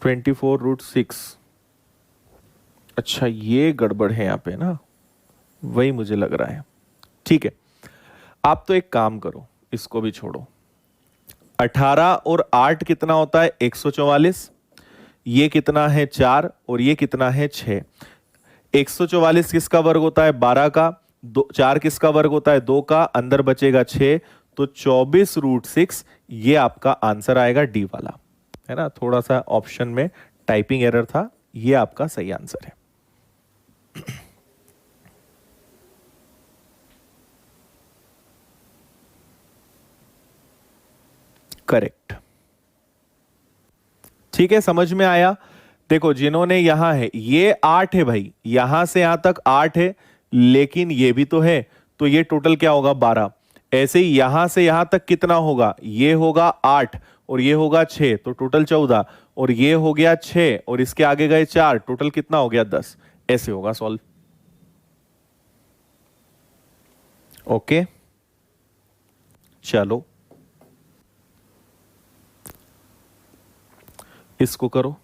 Speaker 1: 24√6, अच्छा ये गड़बड़ है यहाँ पे ना, वही मुझे लग रहा है। ठीक है, आप तो एक काम करो, इसको भी छोड़ो। 18 और 8 कितना होता है, 144। ये कितना है 4, और ये कितना है 6। 144 किसका वर्ग होता है, 12 का। 4 किसका वर्ग होता है, 2 का। अंदर बचेगा 6, तो 24√6 ये आपका आंसर आएगा, डी वाला, है ना। थोड़ा सा ऑप्शन में टाइपिंग एरर था, ये आपका सही आंसर है। करेक्ट, ठीक है, समझ में आया। देखो जिन्होंने यहां है, ये 8 है भाई, यहां से यहां तक 8 है, लेकिन ये भी तो है, तो ये टोटल क्या होगा, 12। ऐसे ही यहां से यहां तक कितना होगा, ये होगा 8 और ये होगा 6, तो टोटल 14, और ये हो गया 6 और इसके आगे गए 4, टोटल कितना हो गया, 10। ऐसे होगा सॉल्व। ओके, चलो इसको करो।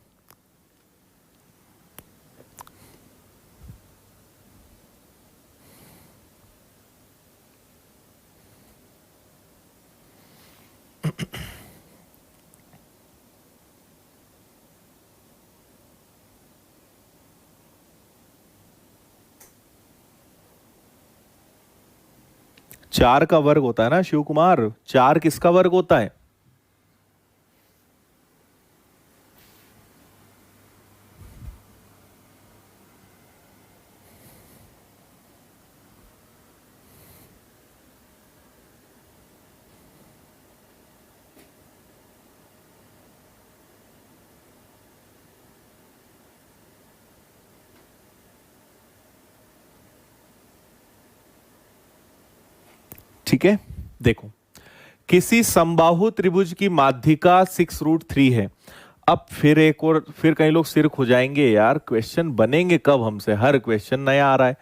Speaker 1: चार का वर्ग होता है ना शिव कुमार, 4 किसका वर्ग होता है, ठीक है, देखो किसी समबाहु त्रिभुज की माध्यिका 6√3 है। अब फिर एक और, फिर कई लोग सिर खुजाएंगे यार क्वेश्चन बनेंगे कब हमसे, हर क्वेश्चन नया आ रहा है।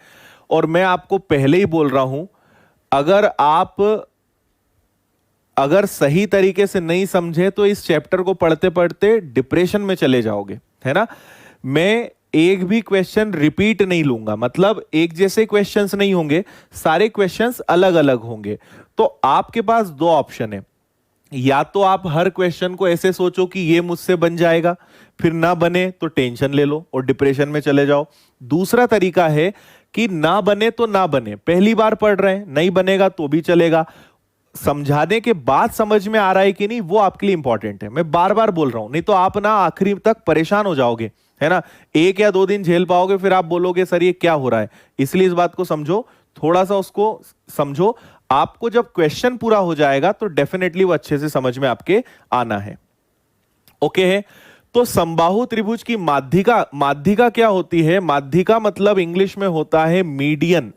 Speaker 1: और मैं आपको पहले ही बोल रहा हूं, अगर सही तरीके से नहीं समझे तो इस चैप्टर को पढ़ते पढ़ते डिप्रेशन में चले जाओगे, है ना। मैं एक भी क्वेश्चन रिपीट नहीं लूंगा, मतलब एक जैसे क्वेश्चंस नहीं होंगे, सारे क्वेश्चंस अलग अलग होंगे। तो आपके पास दो ऑप्शन है, या तो आप हर क्वेश्चन को ऐसे सोचो कि ये मुझसे बन जाएगा, फिर ना बने तो टेंशन ले लो और डिप्रेशन में चले जाओ। दूसरा तरीका है कि ना बने तो ना बने, पहली बार पढ़ रहे हैं, नहीं बनेगा तो भी चलेगा, समझाने के बाद समझ में आ रहा है कि नहीं वो आपके लिए इंपॉर्टेंट है। मैं बार बार बोल रहा हूं, नहीं तो आप ना आखिरी तक परेशान हो जाओगे, है ना। एक या दो दिन झेल पाओगे, फिर आप बोलोगे सर ये क्या हो रहा है। इसलिए इस बात को समझो, थोड़ा सा उसको समझो। आपको जब क्वेश्चन पूरा हो जाएगा तो डेफिनेटली वो अच्छे से समझ में आपके आना है। ओके है। तो समबाहु त्रिभुज की माध्यिका क्या होती है? माध्यिका मतलब इंग्लिश में होता है मीडियन।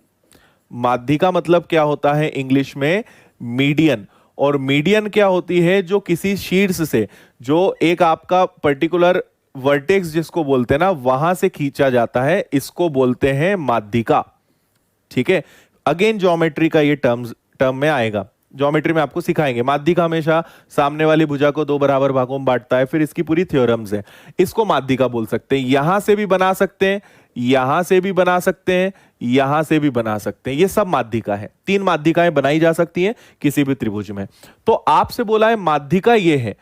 Speaker 1: माध्यिका मतलब क्या होता है इंग्लिश में? मीडियन। और मीडियन क्या होती है? जो किसी शीर्ष से, जो एक आपका पर्टिकुलर वर्टेक्स जिसको बोलते हैं ना, वहां से खींचा जाता है, इसको बोलते हैं माध्यिका। ठीक है, अगेन ज्योमेट्री का ये टर्म में आएगा, ज्योमेट्री में आपको सिखाएंगे। माध्यिका हमेशा सामने वाली भुजा को दो बराबर भागों में बांटता है, फिर इसकी पूरी थ्योरम्स है। इसको माध्यिका बोल सकते हैं। यहां से भी बना सकते हैं, यहां से भी बना सकते हैं, यहां से भी बना सकते हैं, ये सब माध्यिका है। 3 माध्यिकाएं बनाई जा सकती हैं किसी भी त्रिभुज में। तो आपसे बोला है माध्यिका ये है,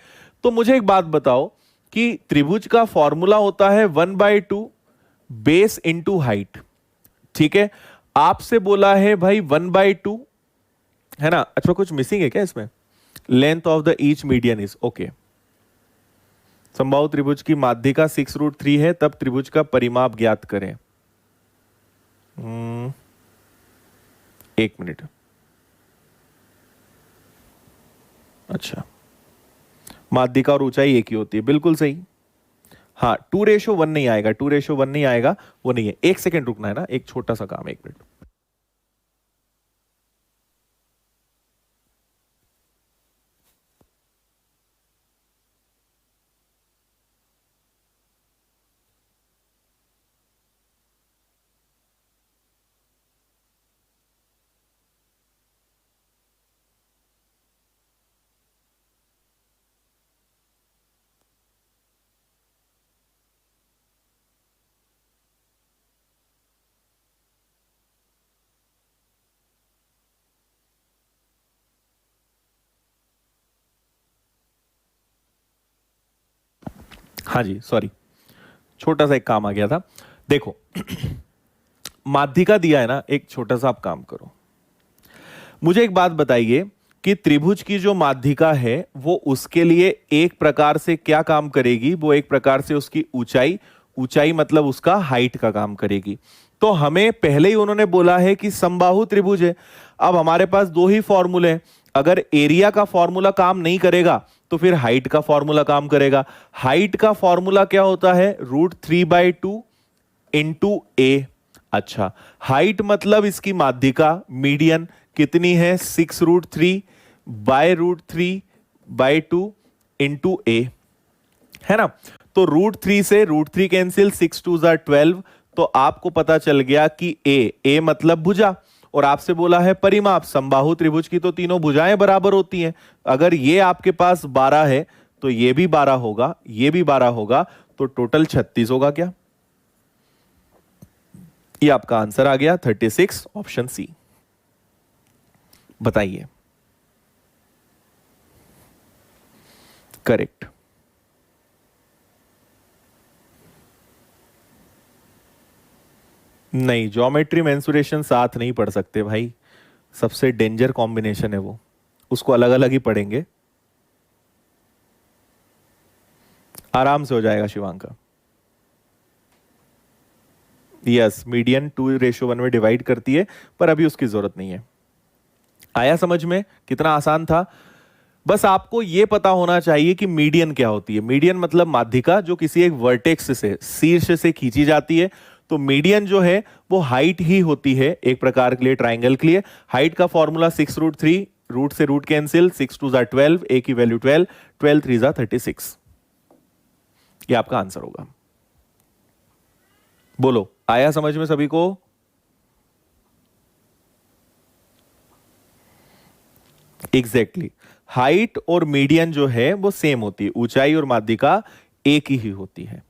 Speaker 1: तो मुझे एक बात बताओ कि त्रिभुज का फॉर्मूला होता है 1/2 बेस इंटू हाइट। ठीक है, आपसे बोला है भाई 1/2, है ना। अच्छा कुछ मिसिंग है क्या इसमें? Length of the each median is okay. समबाहु त्रिभुज की माध्यिका 6√3 है, तब त्रिभुज का परिमाप ज्ञात करें। 1 मिनट। अच्छा, माध्यिका और ऊंचाई एक ही होती है, बिल्कुल सही। हाँ, 2:1 नहीं आएगा, 2:1 नहीं आएगा, वो नहीं है। 1 सेकेंड रुकना है ना, एक छोटा सा काम है, 1 मिनट। हाँ जी, सॉरी, छोटा सा एक काम आ गया था। देखो माध्यिका दिया है ना, एक छोटा सा आप काम करो, मुझे एक बात बताइए कि त्रिभुज की जो माध्यिका है वो उसके लिए एक प्रकार से क्या काम करेगी? वो एक प्रकार से उसकी ऊंचाई मतलब उसका हाइट का काम करेगी। तो हमें पहले ही उन्होंने बोला है कि समबाहु त्रिभुज है। अब हमारे पास दो ही फॉर्मूले हैं, अगर एरिया का फॉर्मूला काम नहीं करेगा तो फिर हाइट का फॉर्मूला काम करेगा। हाइट का फॉर्मूला क्या होता है? √3/2 इंटू ए। अच्छा, हाइट मतलब इसकी माध्यिका मीडियन कितनी है? 6√3/√3/2 इंटू ए, है ना। तो √3 से √3 कैंसिल, 6×2 = 12। तो आपको पता चल गया कि ए मतलब भुजा, और आपसे बोला है परिमाप। समबाहु त्रिभुज की तो तीनों भुजाएं बराबर होती हैं। अगर ये आपके पास 12 है तो ये भी 12 होगा, ये भी 12 होगा, तो टोटल 36 होगा क्या? ये आपका आंसर आ गया 36, ऑप्शन सी। बताइए, करेक्ट। नहीं, ज्योमेट्री मेंसुरेशन साथ नहीं पढ़ सकते भाई, सबसे डेंजर कॉम्बिनेशन है वो, उसको अलग अलग ही पढ़ेंगे। आराम से हो जाएगा शिवांका। यस, मीडियन 2:1 में डिवाइड करती है, पर अभी उसकी जरूरत नहीं है। आया समझ में? कितना आसान था। बस आपको यह पता होना चाहिए कि मीडियन क्या होती है। मीडियन मतलब माध्यिका जो किसी एक वर्टेक्स से, शीर्ष से खींची जाती है। तो मीडियन जो है वो हाइट ही होती है एक प्रकार के लिए, ट्राइंगल के लिए। हाइट का फॉर्मूला 6√3, रूट से रूट कैंसिल, 6 2 जार 12, ए की वैल्यू 12, 12 3 जार 36। ये आपका आंसर होगा। बोलो, आया समझ में सभी को? एग्जैक्टली हाइट और मीडियन जो है वो सेम होती है, ऊंचाई और माध्यिका एक ही होती है,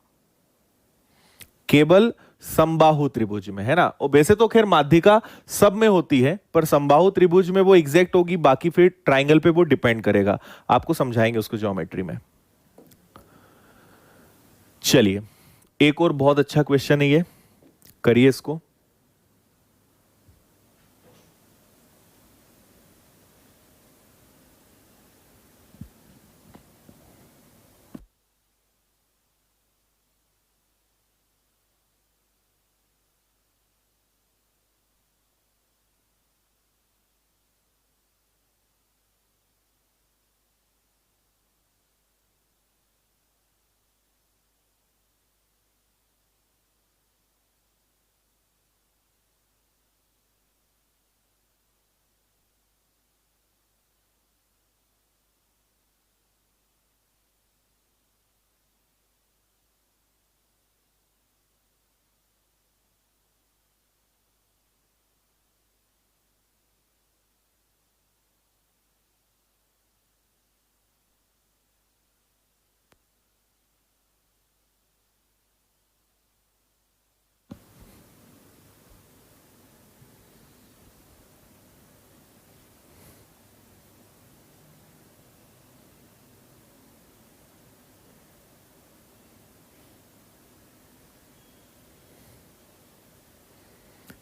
Speaker 1: केवल समबाहु त्रिभुज में, है ना। और वैसे तो खैर माध्यिका सब में होती है, पर समबाहु त्रिभुज में वो एग्जैक्ट होगी, बाकी फिर ट्राइंगल पे वो डिपेंड करेगा। आपको समझाएंगे उसको ज्योमेट्री में। चलिए, एक और बहुत अच्छा क्वेश्चन है ये, करिए इसको।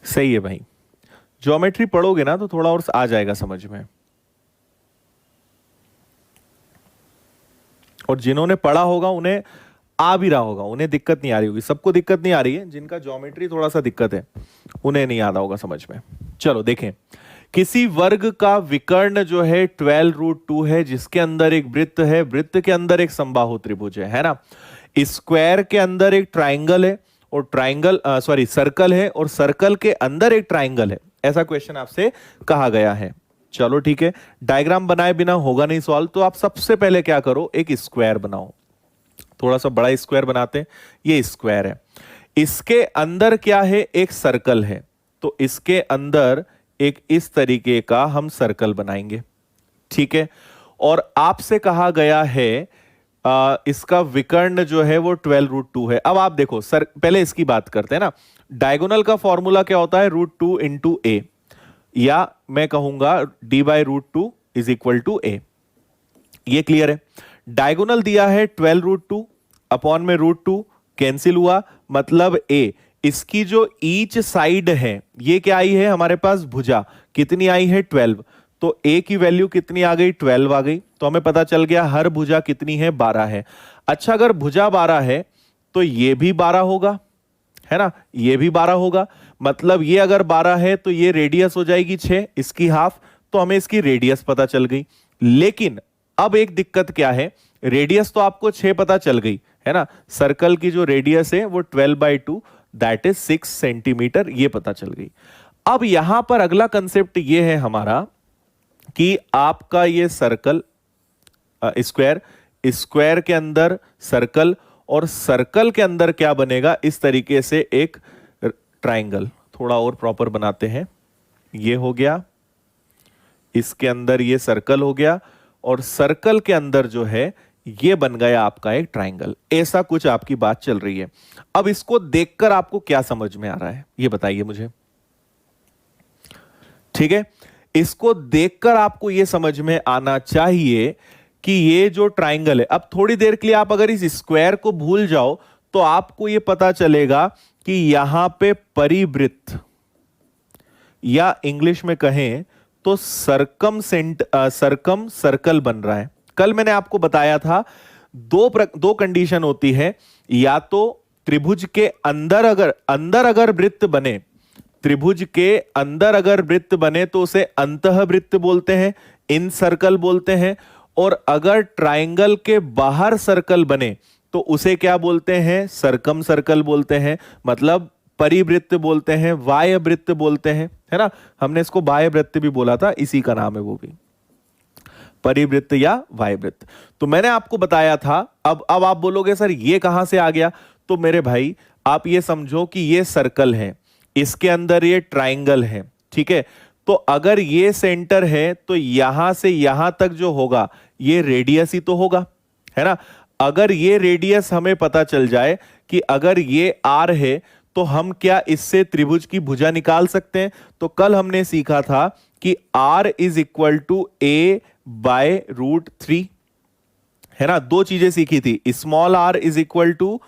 Speaker 1: सही है भाई, ज्योमेट्री पढ़ोगे ना तो थोड़ा और आ जाएगा समझ में। और जिन्होंने पढ़ा होगा उन्हें आ भी रहा होगा, उन्हें दिक्कत नहीं आ रही होगी। सबको दिक्कत नहीं आ रही है, जिनका ज्योमेट्री थोड़ा सा दिक्कत है उन्हें नहीं आता होगा समझ में। चलो देखें, किसी वर्ग का विकर्ण जो है 12√2 है, जिसके अंदर एक वृत्त है, वृत्त के अंदर एक समबाहु त्रिभुज है ना। स्क्वायर के अंदर एक ट्राइंगल है, और ट्राइंगल सर्कल है, और सर्कल के अंदर एक ट्राइंगल है। ऐसा क्वेश्चन आपसे कहा गया है। चलो ठीक है, डायग्राम बनाए बिना होगा नहीं सॉल्व, तो आप सबसे पहले क्या करो, एक स्क्वायर बनाओ। थोड़ा सा बड़ा स्क्वायर बनाते हैं। ये स्क्वायर है, इसके अंदर क्या है, एक सर्कल है। तो इसके अंदर एक इस तरीके का हम सर्कल बनाएंगे, ठीक है। और आपसे कहा गया है इसका विकर्ण जो है वो 12√2 है। अब आप देखो सर, पहले इसकी बात करते हैं ना। डायगोनल का फॉर्मूला क्या होता है, √2 इंटू ए, या मैं कहूंगा d/√2 इज इक्वल टू ए। ये क्लियर है। डायगोनल दिया है 12√2, अपॉन में √2 कैंसिल हुआ, मतलब ए। इसकी जो ईच साइड है, ये क्या आई है हमारे पास, भुजा कितनी आई है 12, तो ए की वैल्यू कितनी आ गई, 12 आ गई। तो हमें पता चल गया हर भुजा कितनी है, 12 है। अच्छा, अगर भुजा 12 है तो ये भी 12 होगा, है ना, ये भी 12 होगा। मतलब ये अगर 12 है तो ये रेडियस हो जाएगी 6, इसकी हाफ, तो हमें इसकी रेडियस पता चल गई। लेकिन अब एक दिक्कत क्या है, रेडियस तो आपको 6 पता चल गई है ना, सर्कल की जो रेडियस है वो 12/2 दैट इज 6 सेंटीमीटर, ये पता चल गई। अब यहां पर अगला कंसेप्ट ये है हमारा कि आपका ये सर्कल स्क्वायर, स्क्वायर के अंदर सर्कल, और सर्कल के अंदर क्या बनेगा, इस तरीके से एक ट्राइंगल। थोड़ा और प्रॉपर बनाते हैं, ये हो गया, इसके अंदर ये सर्कल हो गया, और सर्कल के अंदर जो है ये बन गया आपका एक ट्राइंगल। ऐसा कुछ आपकी बात चल रही है। अब इसको देखकर आपको क्या समझ में आ रहा है, ये बताइए मुझे, ठीक है। इसको देखकर आपको यह समझ में आना चाहिए कि ये जो ट्राइंगल है, अब थोड़ी देर के लिए आप अगर इस स्क्वायर को भूल जाओ तो आपको यह पता चलेगा कि यहां पे परिवृत्त, या इंग्लिश में कहें तो सरकम सर्कल बन रहा है। कल मैंने आपको बताया था दो कंडीशन होती है, या तो त्रिभुज के अंदर अगर वृत्त बने, त्रिभुज के अंदर अगर वृत्त बने तो उसे अंतःवृत्त बोलते हैं, इन सर्कल बोलते हैं। और अगर ट्राइंगल के बाहर सर्कल बने तो उसे क्या बोलते हैं, सरकम सर्कल बोलते हैं। मतलब परिवृत्त बोलते हैं, वाह्य वृत्त बोलते हैं, है ना। हमने इसको बाह्य वृत्त भी बोला था, इसी का नाम है वो भी, परिवृत्त या वाह्य वृत्त। तो मैंने आपको बताया था। अब आप बोलोगे सर ये कहां से आ गया? तो मेरे भाई आप ये समझो कि ये सर्कल है, इसके अंदर ये ट्राइंगल है, ठीक है। तो अगर ये सेंटर है तो यहां से यहां तक जो होगा ये रेडियस ही तो होगा, है ना। अगर ये रेडियस हमें पता चल जाए कि अगर ये आर है तो हम क्या इससे त्रिभुज की भुजा निकाल सकते हैं? तो कल हमने सीखा था कि r is equal to a by √3, है ना। दो चीजें सीखी थी, small r is equal to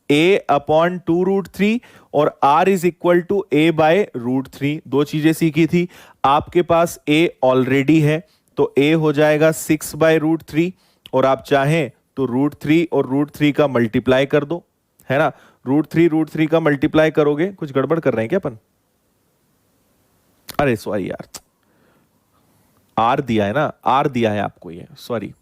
Speaker 1: a upon 2√3 और r is equal to a by √3, दो चीजें सीखी थी। आपके पास a ऑलरेडी है तो a हो जाएगा 6 बाय √3, और आप चाहें तो √3 और √3 का मल्टीप्लाई कर दो, है ना। √3 का मल्टीप्लाई करोगे, कुछ गड़बड़ कर रहे हैं क्या अपन? अरे सॉरी यार, आर दिया है ना, आर दिया है आपको, ये सॉरी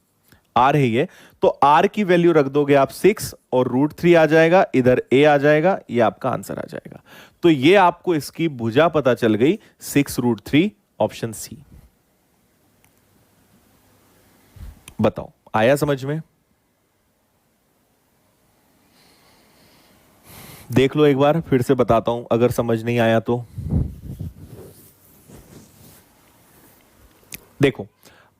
Speaker 1: आर है ये। तो आर की वैल्यू रख दोगे आप 6 और √3 आ जाएगा, इधर ए आ जाएगा, ये आपका आंसर आ जाएगा। तो ये आपको इसकी भुजा पता चल गई, 6√3, ऑप्शन सी। बताओ आया समझ में? देख लो एक बार, फिर से बताता हूं अगर समझ नहीं आया तो। देखो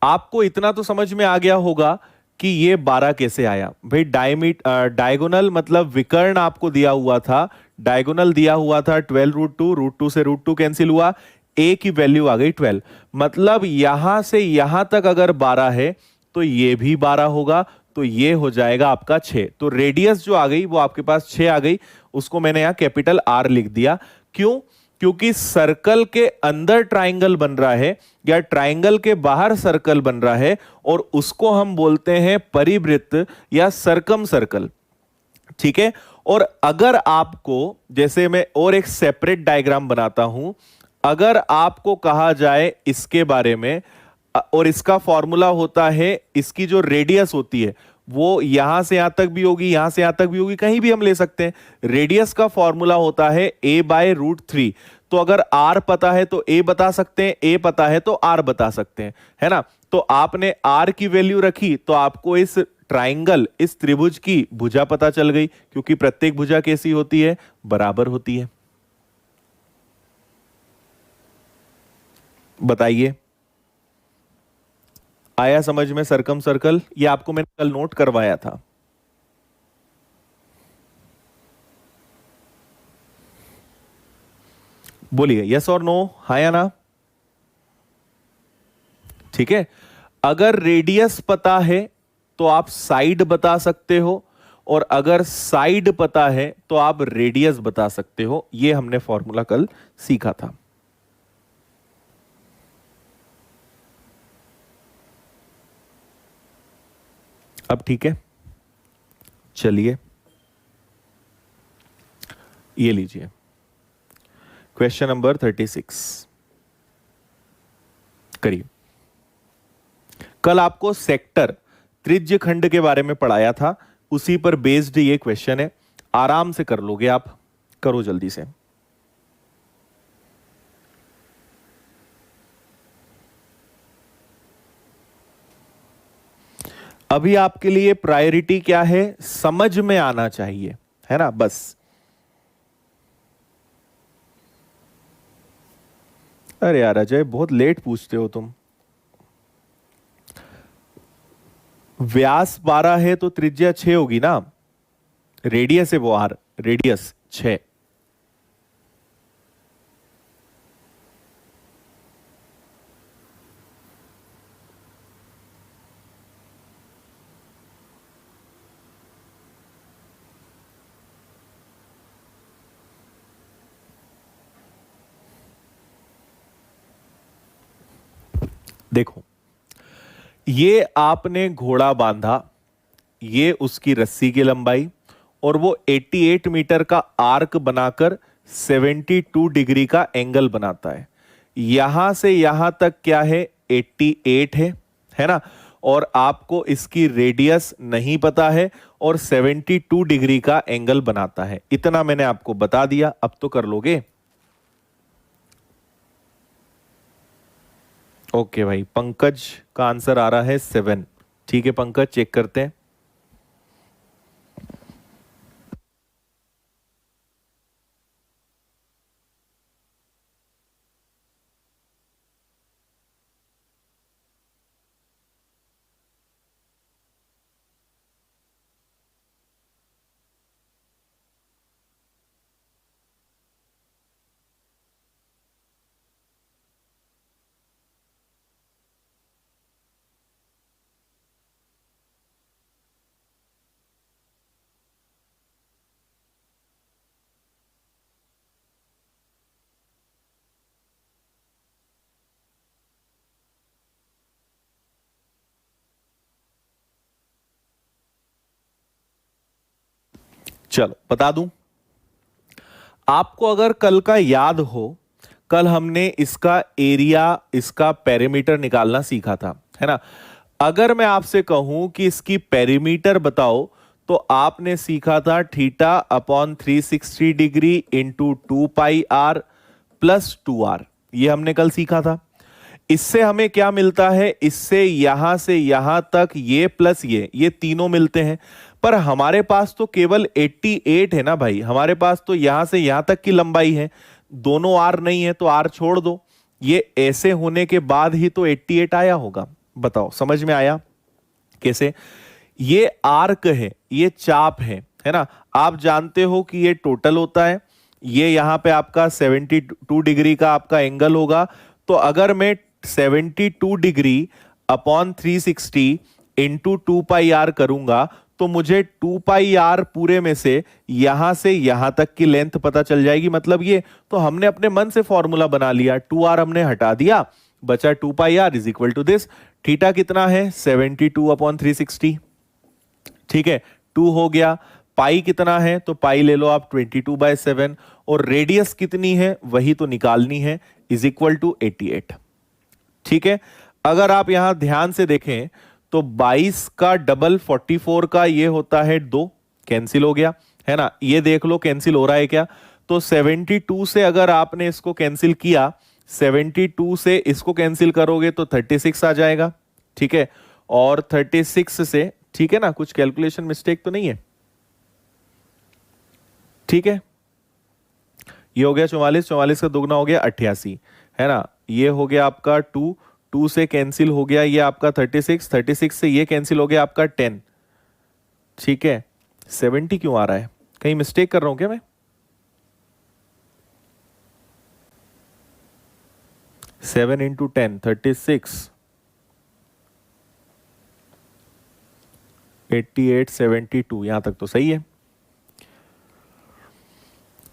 Speaker 1: आपको इतना तो समझ में आ गया होगा कि ये 12 कैसे आया। भाई डायगोनल मतलब विकर्ण आपको दिया हुआ था, डायगोनल दिया हुआ था 12√2, √2 से √2 कैंसिल हुआ, ए की वैल्यू आ गई 12। मतलब यहां से यहां तक अगर 12 है तो ये भी 12 होगा, तो ये हो जाएगा आपका 6। तो रेडियस जो आ गई वो आपके पास 6 आ गई, उसको मैंने यहां कैपिटल आर लिख दिया। क्यों? क्योंकि सर्कल के अंदर ट्राइंगल बन रहा है या ट्राइंगल के बाहर सर्कल बन रहा है, और उसको हम बोलते हैं परिवृत्त या सरकम सर्कल, ठीक है। और अगर आपको, जैसे मैं और एक सेपरेट डायग्राम बनाता हूं, अगर आपको कहा जाए इसके बारे में, और इसका फॉर्मूला होता है, इसकी जो रेडियस होती है वो यहां से यहां तक भी होगी, यहां से यहां तक भी होगी, कहीं भी हम ले सकते हैं। रेडियस का फॉर्मूला होता है a बाय √3। तो अगर r पता है तो a बता सकते हैं, a पता है तो r बता सकते हैं, है ना। तो आपने r की वैल्यू रखी तो आपको इस ट्राइंगल, इस त्रिभुज की भुजा पता चल गई, क्योंकि प्रत्येक भुजा कैसी होती है? बराबर होती है। बताइए आया समझ में सरकम सर्कल? ये आपको मैंने कल नोट करवाया था। बोलिए यस और नो, हाँ या ना? ठीक है। अगर रेडियस पता है तो आप साइड बता सकते हो, और अगर साइड पता है तो आप रेडियस बता सकते हो। ये हमने फॉर्मूला कल सीखा था। अब ठीक है, चलिए ये लीजिए क्वेश्चन नंबर 36 करिए। कल आपको सेक्टर त्रिज्य खंड के बारे में पढ़ाया था, उसी पर बेस्ड ये क्वेश्चन है। आराम से कर लोगे आप, करो जल्दी से। अभी आपके लिए प्रायोरिटी क्या है? समझ में आना चाहिए, है ना, बस। अरे यार अजय बहुत लेट पूछते हो तुम। व्यास 12 है तो त्रिज्या 6 होगी ना, रेडियस है वो r, रेडियस 6। देखो ये आपने घोड़ा बांधा, ये उसकी रस्सी की लंबाई, और वो 88 मीटर का आर्क बनाकर 72 डिग्री का एंगल बनाता है। यहां से यहां तक क्या है? 88 है ना। और आपको इसकी रेडियस नहीं पता है और 72 डिग्री का एंगल बनाता है। इतना मैंने आपको बता दिया, अब तो कर लोगे। ओके भाई, पंकज का आंसर आ रहा है 7। ठीक है पंकज, चेक करते हैं। चलो बता दूं आपको, अगर कल का याद हो, कल हमने इसका एरिया, इसका पेरीमीटर निकालना सीखा था, है ना। अगर मैं आपसे कहूं कि इसकी पेरीमीटर बताओ, तो आपने सीखा था theta upon 360 degree into 2 pi r plus 2r। ये हमने कल सीखा था। इससे हमें क्या मिलता है, इससे यहां से यहां तक ये प्लस ये तीनों मिलते हैं। पर हमारे पास तो केवल 88 है ना भाई, हमारे पास तो यहां से यहां तक की लंबाई है, दोनों आर नहीं है तो आर छोड़ दो। ये ऐसे होने के बाद ही तो 88 आया होगा। बताओ समझ में आया कैसे? ये आर्क है, ये चाप है ना। आप जानते हो कि ये टोटल होता है, ये यहां पे आपका 72 डिग्री का आपका एंगल होगा। तो अगर मैं 72 degree upon 360 into 2 pi r करूंगा, तो मुझे 2 पाई r पूरे में से यहां तक की लेंथ पता चल जाएगी। मतलब ये तो हमने अपने मन से फॉर्मूला बना लिया, 2r हमने हटा दिया, बचा 2 pi r is equal to this. Theta कितना है, 72 अपॉन 360। ठीक है, 2 हो गया। पाई कितना है, तो पाई ले लो आप 22/7, और रेडियस कितनी है वही तो निकालनी है, इज इक्वल टू 88। ठीक है, अगर आप यहां ध्यान से देखें तो 22 का डबल 44 का ये होता है 2, कैंसिल हो गया, है ना। ये देख लो कैंसिल हो रहा है क्या। तो 72 से अगर आपने इसको कैंसिल किया, 72 से इसको कैंसिल करोगे तो 36 आ जाएगा। ठीक है, और 36 से, ठीक है ना, कुछ कैलकुलेशन मिस्टेक तो नहीं है? ठीक है, ये हो गया 44, 44 का दुगना हो गया 88, है ना। ये हो गया आपका 2, 2 से कैंसिल हो गया ये आपका 36, 36 से ये कैंसिल हो गया आपका 10। ठीक है, 70 क्यों आ रहा है, कहीं मिस्टेक कर रहा हूं क्या मैं? 7 इंटू 10 36, 88 72, यहां तक तो सही है।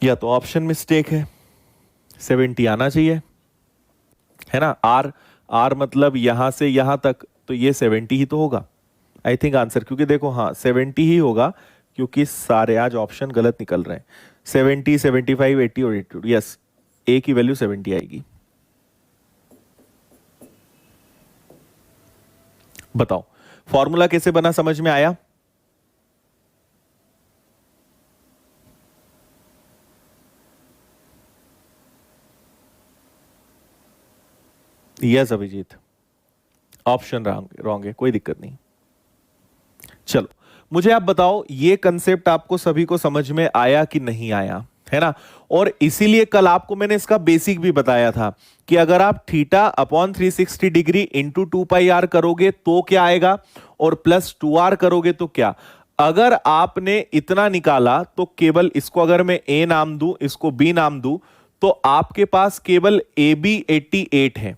Speaker 1: या तो ऑप्शन मिस्टेक है, 70 आना चाहिए, है ना। आर, आर मतलब यहां से यहां तक, तो ये 70 ही तो होगा आई थिंक आंसर। क्योंकि देखो हाँ 70 ही होगा, क्योंकि सारे आज ऑप्शन गलत निकल रहे हैं। 70, 75, 80 और 82, यस, ए की वैल्यू 70 आएगी। बताओ फॉर्मूला कैसे बना, समझ में आया? यस अभिजीत, ऑप्शन रॉन्ग है, कोई दिक्कत नहीं। चलो मुझे आप बताओ, ये कंसेप्ट आपको सभी को समझ में आया कि नहीं आया, है ना। और इसीलिए कल आपको मैंने इसका बेसिक भी बताया था कि अगर आप theta upon 360 degree into 2 pi r करोगे तो क्या आएगा, और प्लस 2r करोगे तो क्या। अगर आपने इतना निकाला तो केवल इसको अगर मैं a नाम दूं, इसको b नाम दूं, तो आपके पास केवल AB 88 है।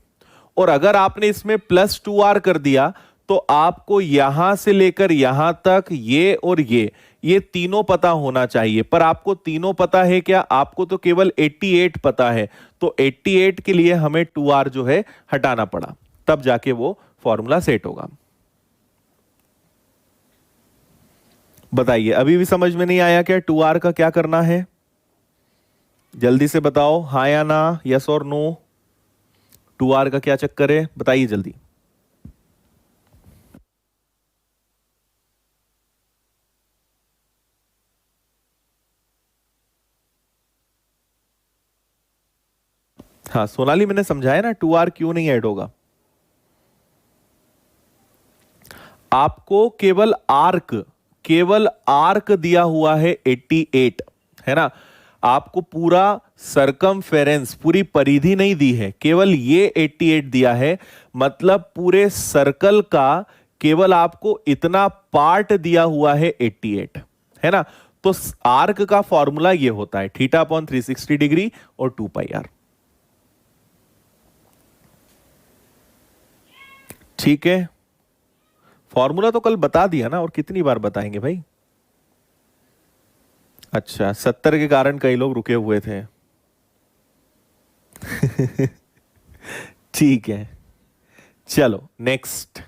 Speaker 1: और अगर आपने इसमें प्लस 2r कर दिया, तो आपको यहां से लेकर यहां तक ये और ये तीनों पता होना चाहिए। पर आपको तीनों पता है क्या? आपको तो केवल 88 पता है। तो 88 के लिए हमें 2r जो है हटाना पड़ा, तब जाके वो फॉर्मूला सेट होगा। बताइए, अभी भी समझ में नहीं आया क्या? 2r का क्या करना है, जल्दी से बताओ, हाँ या ना, यस और नो। 2r का क्या चक्कर है, बताइए जल्दी। हाँ सोनाली, मैंने समझाया ना, 2r क्यों नहीं ऐड होगा। आपको केवल आर्क दिया हुआ है 88, है ना। आपको पूरा सरकमफेरेंस, पूरी परिधि नहीं दी है, केवल ये 88 दिया है। मतलब पूरे सर्कल का केवल आपको इतना पार्ट दिया हुआ है 88, है ना। तो आर्क का फॉर्मूला ये होता है θ/360 और 2πr। ठीक है, फॉर्मूला तो कल बता दिया ना, और कितनी बार बताएंगे भाई। अच्छा, 70 के कारण कई लोग रुके हुए थे। ठीक है, चलो नेक्स्ट,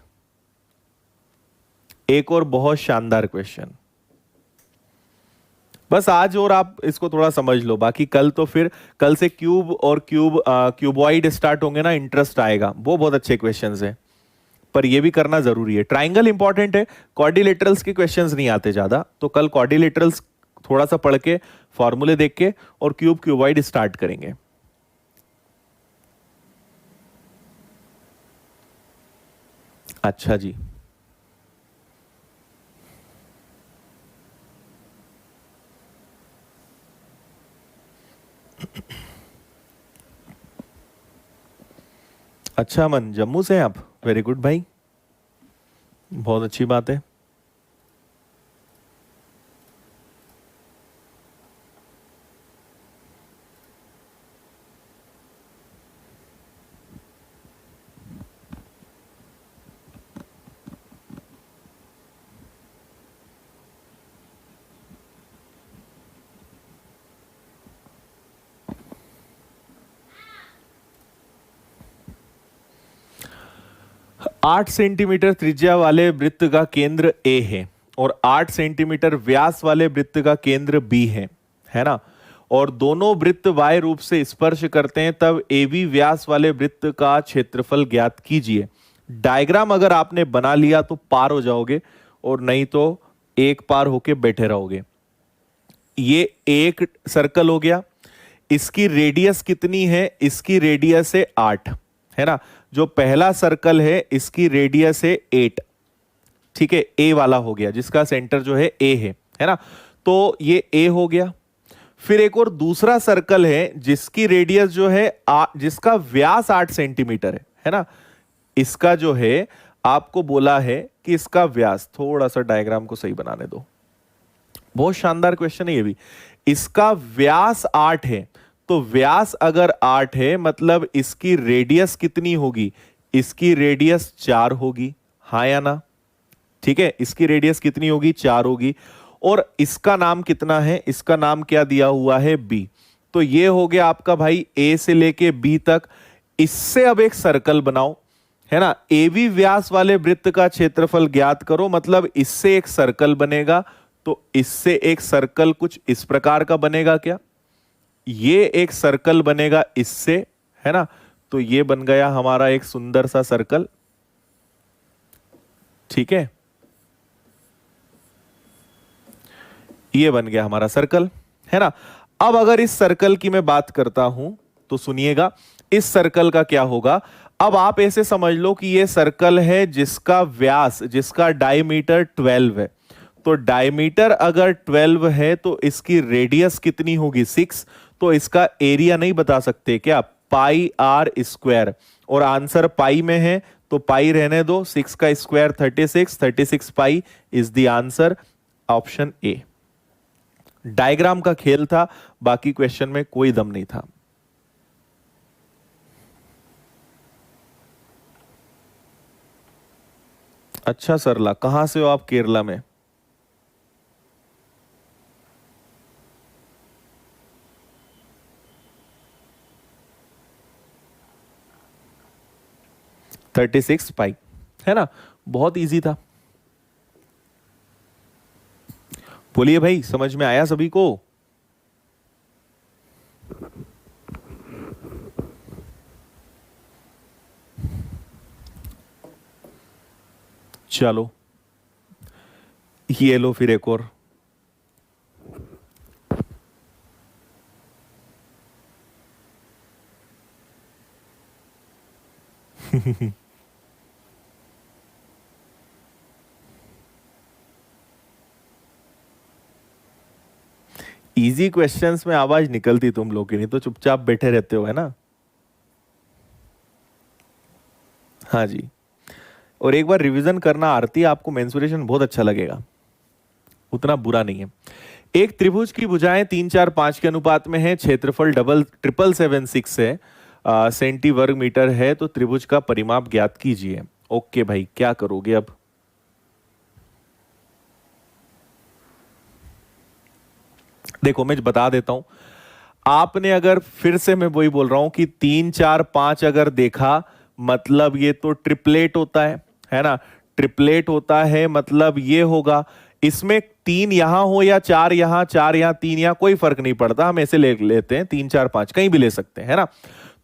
Speaker 1: एक और बहुत शानदार क्वेश्चन। बस आज और आप इसको थोड़ा समझ लो, बाकी कल तो फिर कल से क्यूब और क्यूबॉइड स्टार्ट होंगे ना, इंटरेस्ट आएगा। वो बहुत अच्छे क्वेश्चंस हैं, पर ये भी करना जरूरी है। ट्राइंगल इंपॉर्टेंट है, क्वाड्रिलेटरल्स के क्वेश्चंस नहीं आते ज्यादा, तो कल क्वाड्रिलेटरल्स थोड़ा सा पढ़ के, फॉर्मूले देख के, और क्यूबॉइड स्टार्ट करेंगे। अच्छा जी, अच्छा अमन, जम्मू से हैं आप, वेरी गुड भाई, बहुत अच्छी बात है। 8 सेंटीमीटर त्रिज्या वाले वृत्त का केंद्र ए है, और 8 सेंटीमीटर व्यास वाले वृत्त का केंद्र बी है ना। और दोनों वृत्त वाय रूप से स्पर्श करते हैं, तब एबी व्यास वाले वृत्त का क्षेत्रफल ज्ञात कीजिए। डायग्राम अगर आपने बना लिया तो पार हो जाओगे, और नहीं तो एक पार होके बैठे रहोगे। ये एक सर्कल हो गया, इसकी रेडियस कितनी है, इसकी रेडियस है 8, है ना। जो पहला सर्कल है इसकी रेडियस है 8, ठीक है, ए वाला हो गया, जिसका सेंटर जो है ए है ना। तो ये ए हो गया। फिर एक और दूसरा सर्कल है जिसकी रेडियस जो है जिसका व्यास 8 सेंटीमीटर है ना। इसका जो है आपको बोला है कि इसका व्यास, थोड़ा सा डायग्राम को सही बनाने दो, बहुत शानदार क्वेश्चन है ये भी। इसका व्यास 8 है, तो व्यास अगर 8 है मतलब इसकी रेडियस कितनी होगी, इसकी रेडियस 4 होगी, हाँ या ना। ठीक है, इसकी रेडियस कितनी होगी, 4 होगी। और इसका नाम कितना है, इसका नाम क्या दिया हुआ है, बी। तो ये हो गया आपका भाई ए से लेके बी तक। इससे अब एक सर्कल बनाओ, है ना। ए बी व्यास वाले वृत्त का क्षेत्रफल ज्ञात करो, मतलब इससे एक सर्कल बनेगा। तो इससे एक सर्कल कुछ इस प्रकार का बनेगा क्या, ये एक सर्कल बनेगा इससे, है ना। तो ये बन गया हमारा एक सुंदर सा सर्कल, ठीक है, ये बन गया हमारा सर्कल, है ना। अब अगर इस सर्कल की मैं बात करता हूं तो सुनिएगा, इस सर्कल का क्या होगा। अब आप ऐसे समझ लो कि ये सर्कल है जिसका व्यास, जिसका डायमीटर 12 है। तो डायमीटर अगर 12 है तो इसकी रेडियस कितनी होगी, 6। तो इसका एरिया नहीं बता सकते क्या, पाई आर स्क्वायर, और आंसर पाई में है तो पाई रहने दो, 6 का square 36, 36 pi is the answer, option A. Diagram का खेल था, बाकी क्वेश्चन में कोई दम नहीं था। अच्छा सरला, कहां से हो आप, केरला में। थर्टी सिक्स पाई, है ना, बहुत इजी था। बोलिए भाई, समझ में आया सभी को। चलो ये लो फिर एक और। इजी क्वेश्चंस में आवाज निकलती तुम लोग की, नहीं तो चुपचाप बैठे रहते हो, है ना। हाँ जी। और एक बार रिवीजन करना आरती, आपको मेंसुरेशन बहुत अच्छा लगेगा, उतना बुरा नहीं है। एक त्रिभुज की भुजाएं 3 4 5 के अनुपात में है, क्षेत्रफल डबल 777 है, सेंटी वर्ग मीटर है, तो त्रिभुज का परिमाप ज्ञात कीजिए। ओके भाई, क्या करोगे अब। देखो मैं बता देता हूं, आपने अगर, फिर से मैं वही बोल रहा हूं कि 3 4 5 अगर देखा, मतलब ये तो ट्रिपलेट होता है ना। ट्रिपलेट होता है मतलब ये होगा, इसमें 3 यहां हो या 4 यहां, 4 यहां, 3 यहां, कोई फर्क नहीं पड़ता, हम ऐसे ले लेते हैं, 3 4 5 कहीं भी ले सकते हैं, है ना।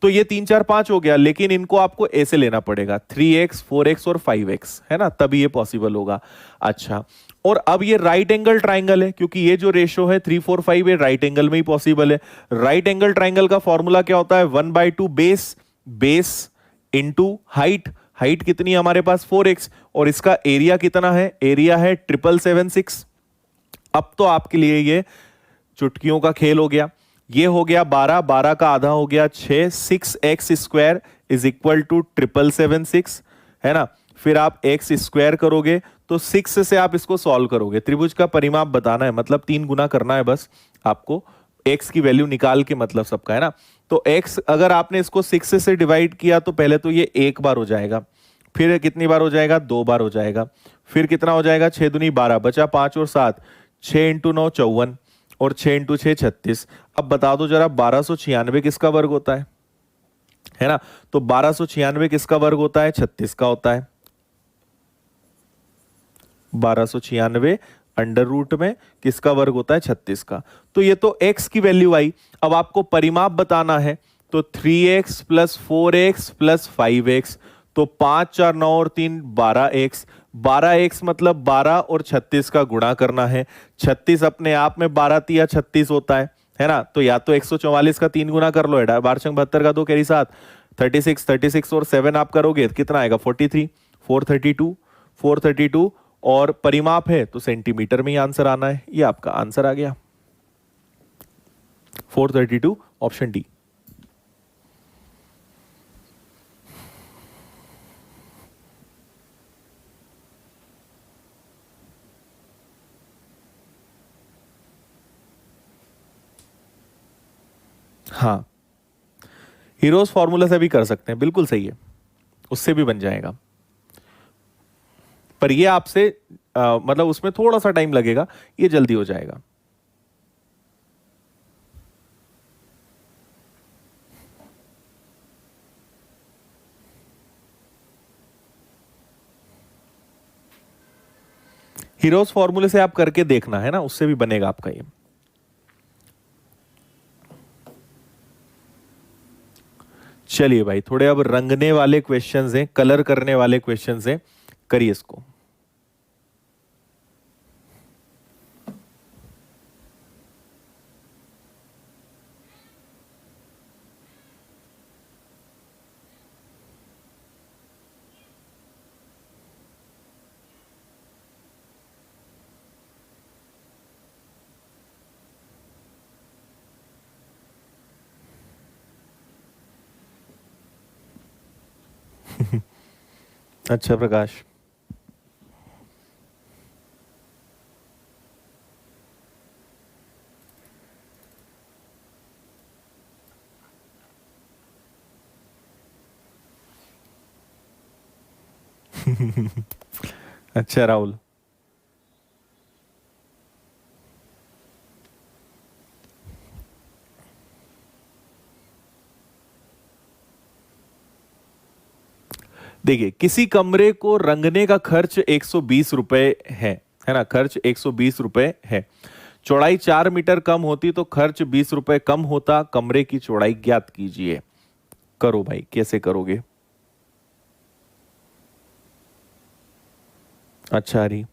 Speaker 1: तो ये 3 4 5 हो गया, लेकिन इनको आपको ऐसे लेना पड़ेगा, 3x 4x और 5x, है ना, तभी ये पॉसिबल होगा। अच्छा, और अब ये राइट एंगल ट्राइंगल है, क्योंकि ये जो रेशो है 3 4 5, ये राइट एंगल में ही पॉसिबल है। राइट एंगल ट्राइंगल का फॉर्मूला क्या होता है, 1/2 base, base into height, height कितनी है हमारे पास 4x, और इसका एरिया कितना है, एरिया है 777 6। अब तो आपके लिए ये चुटकियों का खेल हो गया। ये हो गया 12, 12 का आधा हो गया 6, 6x² इज इक्वल टू 777 6, है ना। फिर आप x स्क्वायर करोगे तो 6 से आप इसको सॉल्व करोगे, त्रिभुज का परिमाप बताना है, मतलब 3 गुना करना है बस आपको, x की वैल्यू निकाल के, मतलब सबका, है ना। तो x अगर आपने इसको 6 से डिवाइड किया तो पहले तो ये एक बार हो जाएगा, फिर कितनी बार हो जाएगा, 2 बार हो जाएगा, फिर कितना हो जाएगा, 6 दूनी 12, बचा 5 और 7, 6 इंटू 9 54, और 6 इंटू 6 36। अब बता दो जरा, 1296 किसका वर्ग होता है ना। तो 1296 किसका वर्ग होता है, 36 का होता है। 1296 अंडर रूट में किसका वर्ग होता है, 36 का। तो ये तो x की वैल्यू आई। अब आपको परिमाप बताना है, तो 3x plus 4x plus 5x, तो 5 4 9 और 3 12x, 12x मतलब 12 और 36 का गुणा करना है। 36 अपने आप में 12 तिया 36 होता है ना। तो या तो 144 का 3 गुना कर लो, बार 72 का 2 कैरी 7, 36, 36 और 7 आप करोगे तो कितना आएगा, 43, 432, 432, और परिमाप है तो सेंटीमीटर में ही आंसर आना है। ये आपका आंसर आ गया 432, ऑप्शन डी। हाँ, हीरोज फॉर्मूला से भी कर सकते हैं, बिल्कुल सही है, उससे भी बन जाएगा, पर ये आपसे मतलब उसमें थोड़ा सा टाइम लगेगा, ये जल्दी हो जाएगा। हीरोज फॉर्मूले से आप करके देखना, है ना, उससे भी बनेगा आपका ये। चलिए भाई, थोड़े अब रंगने वाले क्वेश्चंस हैं, कलर करने वाले क्वेश्चंस हैं, करिए इसको। अच्छा प्रकाश। अच्छा राहुल। देखिए, किसी कमरे को रंगने का खर्च 120 रुपए है ना, खर्च 120 रुपए है। चौड़ाई 4 मीटर कम होती तो खर्च 20 रुपए कम होता, कमरे की चौड़ाई ज्ञात कीजिए। करो भाई, कैसे करोगे। अच्छा हरी,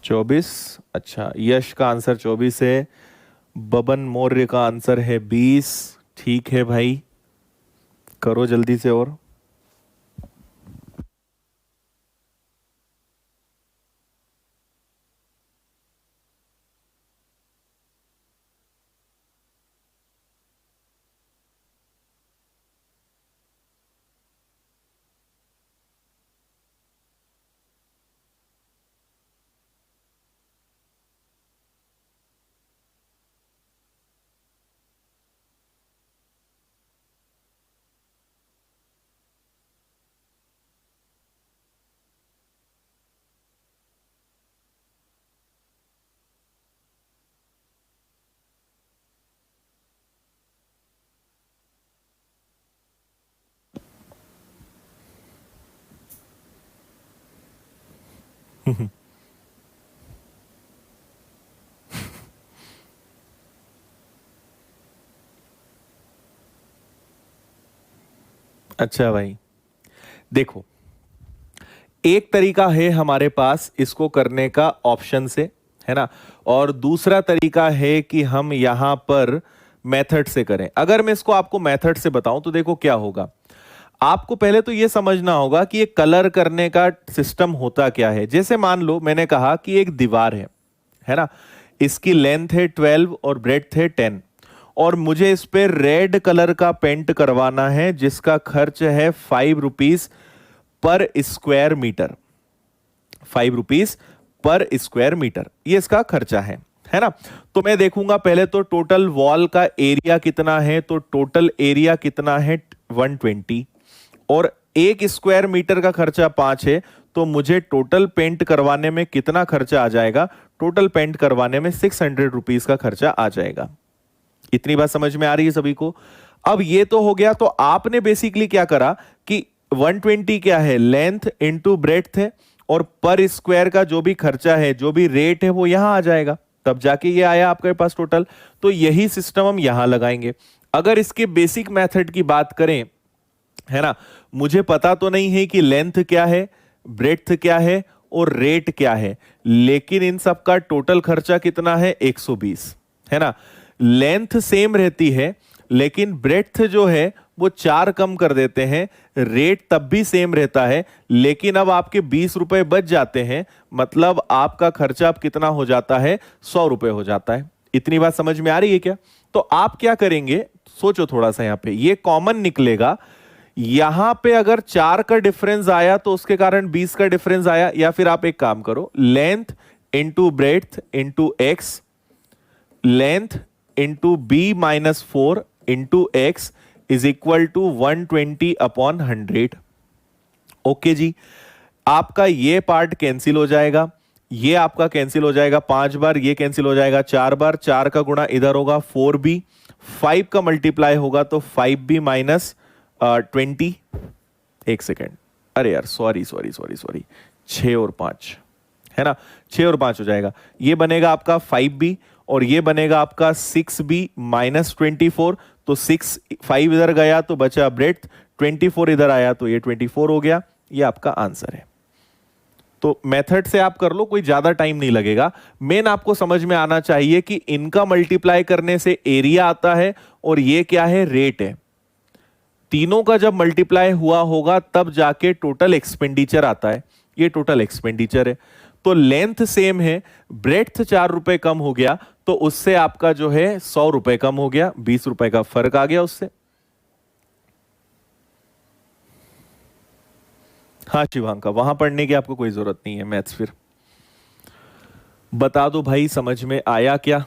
Speaker 1: 24। अच्छा, यश का आंसर 24 है, बबन मौर्य का आंसर है 20। ठीक है भाई, करो जल्दी से। और अच्छा भाई, देखो, एक तरीका है हमारे पास इसको करने का ऑप्शन से, है ना, और दूसरा तरीका है कि हम यहां पर मेथड से करें। अगर मैं इसको आपको मेथड से बताऊं तो देखो क्या होगा। आपको पहले तो यह समझना होगा कि ये कलर करने का सिस्टम होता क्या है। जैसे मान लो मैंने कहा कि एक दीवार है ना, इसकी लेंथ है 12 और ब्रेड्थ है 10, और मुझे इस पे रेड कलर का पेंट करवाना है जिसका खर्च है 5 rupees per square metre. 5 rupees per square metre ये इसका खर्चा है ना। तो मैं देखूंगा पहले तो टोटल वॉल का एरिया कितना है, तो टोटल एरिया कितना है 120, और 1 स्क्वायर मीटर का खर्चा 5 है, तो मुझे टोटल पेंट करवाने में कितना खर्चा आ जाएगा, टोटल पेंट करवाने में 600 रुपीज का खर्चा आ जाएगा। इतनी बात समझ में आ रही है सभी को? अब ये तो हो गया। तो आपने बेसिकली क्या करा कि 120 क्या है, लेंथ इंटू ब्रेड्थ है, और पर स्क्वायर का जो भी खर्चा है, जो भी रेट है, वो यहां आ जाएगा, तब जाके ये आया आपके पास टोटल। तो यही सिस्टम हम यहां लगाएंगे। अगर इसके बेसिक मेथड की बात करें, है ना, मुझे पता तो नहीं है कि लेंथ क्या है, ब्रेड्थ क्या है और रेट क्या है, लेकिन इन सब का टोटल खर्चा कितना है, 120, है ना। लेंथ सेम रहती है, लेकिन ब्रेड्थ जो है वो 4 कम कर देते हैं, रेट तब भी सेम रहता है, लेकिन अब आपके 20 रुपए बच जाते हैं, मतलब आपका खर्चा अब कितना हो जाता है, 100 रुपए हो जाता है। इतनी बात समझ में आ रही है क्या? तो आप क्या करेंगे, सोचो थोड़ा सा, यहां पे ये कॉमन निकलेगा। यहां पे अगर 4 का डिफरेंस आया तो उसके कारण 20 का डिफरेंस आया, या फिर आप एक काम करो, length into breadth into x, length into b minus 4 into x is equal to 120 upon 100। Okay ji, आपका ये पार्ट कैंसिल हो जाएगा, ये आपका कैंसिल हो जाएगा 5 बार, ये कैंसिल हो जाएगा 4 बार, 4 का गुणा इधर होगा 4b, 5 का मल्टीप्लाई होगा तो 5b माइनस 20। एक सेकेंड, अरे यार सॉरी सॉरी सॉरी सॉरी, 6 और 5, है ना, 6 और 5 हो जाएगा। ये बनेगा आपका 5b और ये बनेगा आपका 6b माइनस 24। तो 6 5 इधर गया तो बचा ब्रेड्थ, 24 इधर आया तो ये 24 हो गया। ये आपका आंसर है। तो मेथड से आप कर लो, कोई ज्यादा टाइम नहीं लगेगा। मेन आपको समझ में आना चाहिए कि इनका मल्टीप्लाई करने से एरिया आता है और ये क्या है, रेट है। तीनों का जब मल्टीप्लाई हुआ होगा तब जाके टोटल एक्सपेंडिचर आता है। ये टोटल एक्सपेंडिचर है। तो लेंथ सेम है, ब्रेड्थ 4 रुपए कम हो गया, तो उससे आपका जो है 100 रुपए कम हो गया, 20 रुपए का फर्क आ गया उससे। हाँ शिवांका, वहां पढ़ने की आपको कोई जरूरत नहीं है मैथ्स। फिर बता दो भाई, समझ में आया क्या?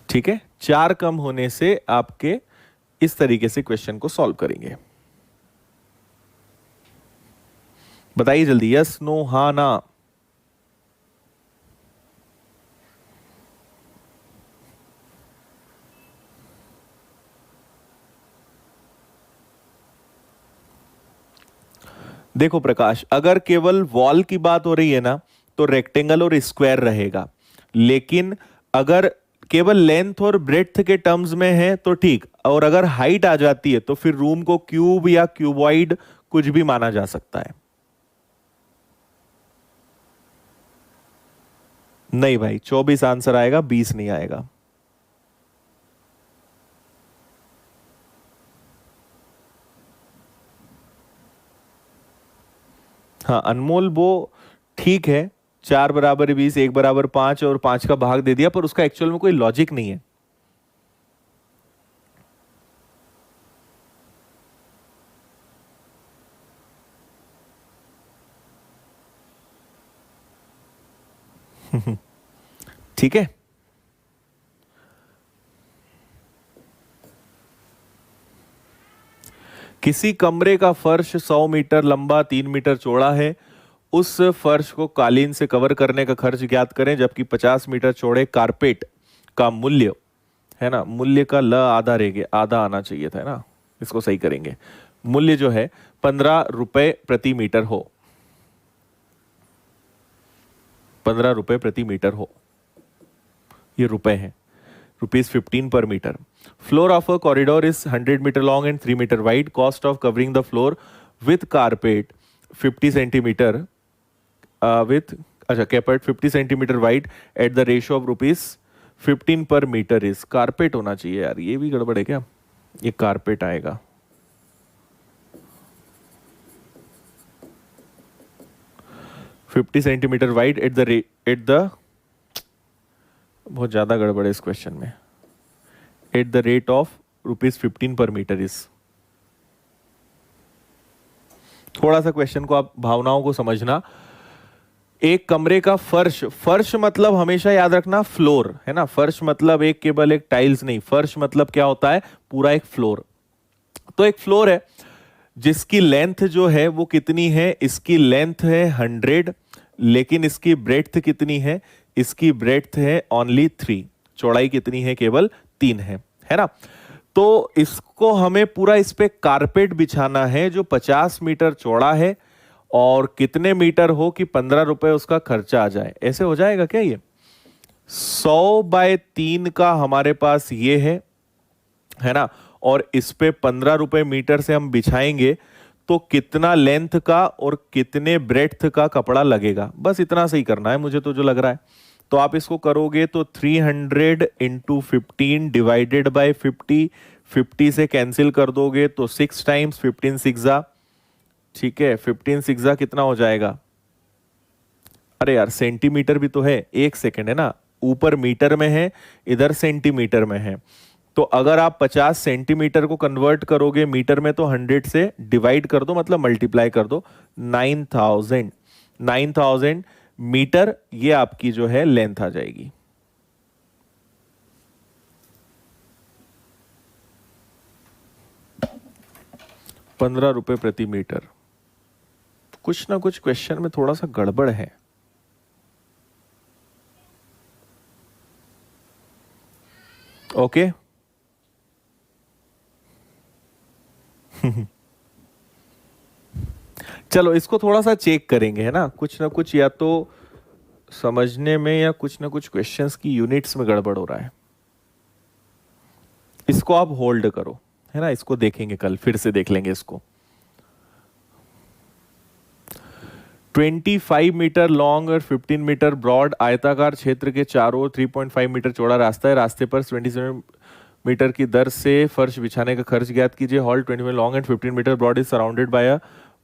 Speaker 1: ठीक है, 4 कम होने से आपके इस तरीके से क्वेश्चन को सॉल्व करेंगे। बताइए जल्दी, यस नो हाँ ना। देखो प्रकाश, अगर केवल वॉल की बात हो रही है ना तो रेक्टेंगल और स्क्वायर रहेगा, लेकिन अगर केवल लेंथ और ब्रेड्थ के टर्म्स में है तो ठीक, और अगर हाइट आ जाती है तो फिर रूम को क्यूब या क्यूबॉइड कुछ भी माना जा सकता है। नहीं भाई, 24 आंसर आएगा, 20 नहीं आएगा। हाँ अनमोल, वो ठीक है, 4 बराबर 20, 1 बराबर 5 और 5 का भाग दे दिया, पर उसका एक्चुअल में कोई लॉजिक नहीं है। ठीक है, किसी कमरे का फर्श 100 मीटर लंबा, 3 मीटर चौड़ा है। उस फर्श को कालीन से कवर करने का खर्च ज्ञात करें, जबकि 50 मीटर चौड़े कारपेट का मूल्य, है ना, मूल्य का ल आधा रह गया, आधा आना चाहिए था, है ना, इसको सही करेंगे। मूल्य जो है 15 रुपए प्रति मीटर हो, 15 रुपए प्रति मीटर हो, ये रुपए हैं, ₹15 per meter. Floor of a corridor is 100 meter long and 3 meter wide. Cost of covering the floor with carpet 50 centimeter with अच्छा carpet 50 centimeter wide at the ratio of ₹15 per meter is, carpet होना चाहिए यार, ये भी गड़बड़ है क्या, ये carpet आएगा। $50 वाइड एट द बहुत ज्यादा गड़बड़ है इस क्वेश्चन में, एट द रेट ऑफ ₹15 पर मीटर इज। थोड़ा सा क्वेश्चन को आप भावनाओं को समझना। एक कमरे का फर्श, फर्श मतलब हमेशा याद रखना फ्लोर, है ना, फर्श मतलब एक केवल एक टाइल्स नहीं, फर्श मतलब क्या होता है, पूरा एक फ्लोर। तो एक फ्लोर है जिसकी लेंथ जो है वो कितनी है, इसकी लेंथ है 100, लेकिन इसकी ब्रेड्थ कितनी है, इसकी ब्रेड्थ है ओनली 3, चौड़ाई कितनी है, केवल 3 है ना। तो इसको हमें पूरा इस पे कारपेट बिछाना है जो 50 मीटर चौड़ा है, और कितने मीटर हो कि 15 रुपए उसका खर्चा आ जाए। ऐसे हो जाएगा क्या, ये 100/3 का हमारे पास ये है ना, और इस पे 15 रुपए मीटर से हम बिछाएंगे तो कितना लेंथ का और कितने ब्रेड्थ का कपड़ा लगेगा, बस इतना सही करना है मुझे तो जो लग रहा है। तो आप इसको करोगे तो 300 × 15 डिवाइडेड बाय 50, 50 से कैंसिल कर दोगे तो 6 टाइम्स 15 6 ठीक है, 15 6 कितना हो जाएगा, अरे यार सेंटीमीटर भी तो है, एक सेकेंड, है ना, ऊपर मीटर में है, इधर सेंटीमीटर में है। तो अगर आप 50 सेंटीमीटर को कन्वर्ट करोगे मीटर में तो 100 से डिवाइड कर दो, मतलब मल्टीप्लाई कर दो, 9000 मीटर ये आपकी जो है लेंथ आ जाएगी। ₹15 प्रति मीटर। कुछ ना कुछ क्वेश्चन में थोड़ा सा गड़बड़ है। ओके चलो इसको थोड़ा सा चेक करेंगे, है ना, कुछ ना कुछ या तो समझने में या कुछ ना कुछ क्वेश्चंस की यूनिट्स में गड़बड़ हो रहा है। इसको आप होल्ड करो, है ना, इसको देखेंगे कल, फिर से देख लेंगे इसको। 25 मीटर लॉन्ग और 15 मीटर ब्रॉड आयताकार क्षेत्र के चारों ओर 3.5 मीटर चौड़ा रास्ता है। रास्ते पर 27 मीटर की दर से फर्श बिछाने का खर्च ज्ञात कीजिए। Hall 20 metre long and 15 metre broad is surrounded by a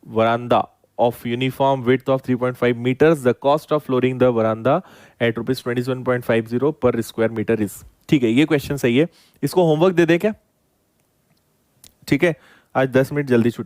Speaker 1: veranda of uniform width of 3.5 meters. The cost of flooring the veranda at ₹27.50 per square meter is। ठीक है, ये क्वेश्चन सही है, इसको होमवर्क दे दे क्या, ठीक है, आज 10 मिनट जल्दी छुट्टी।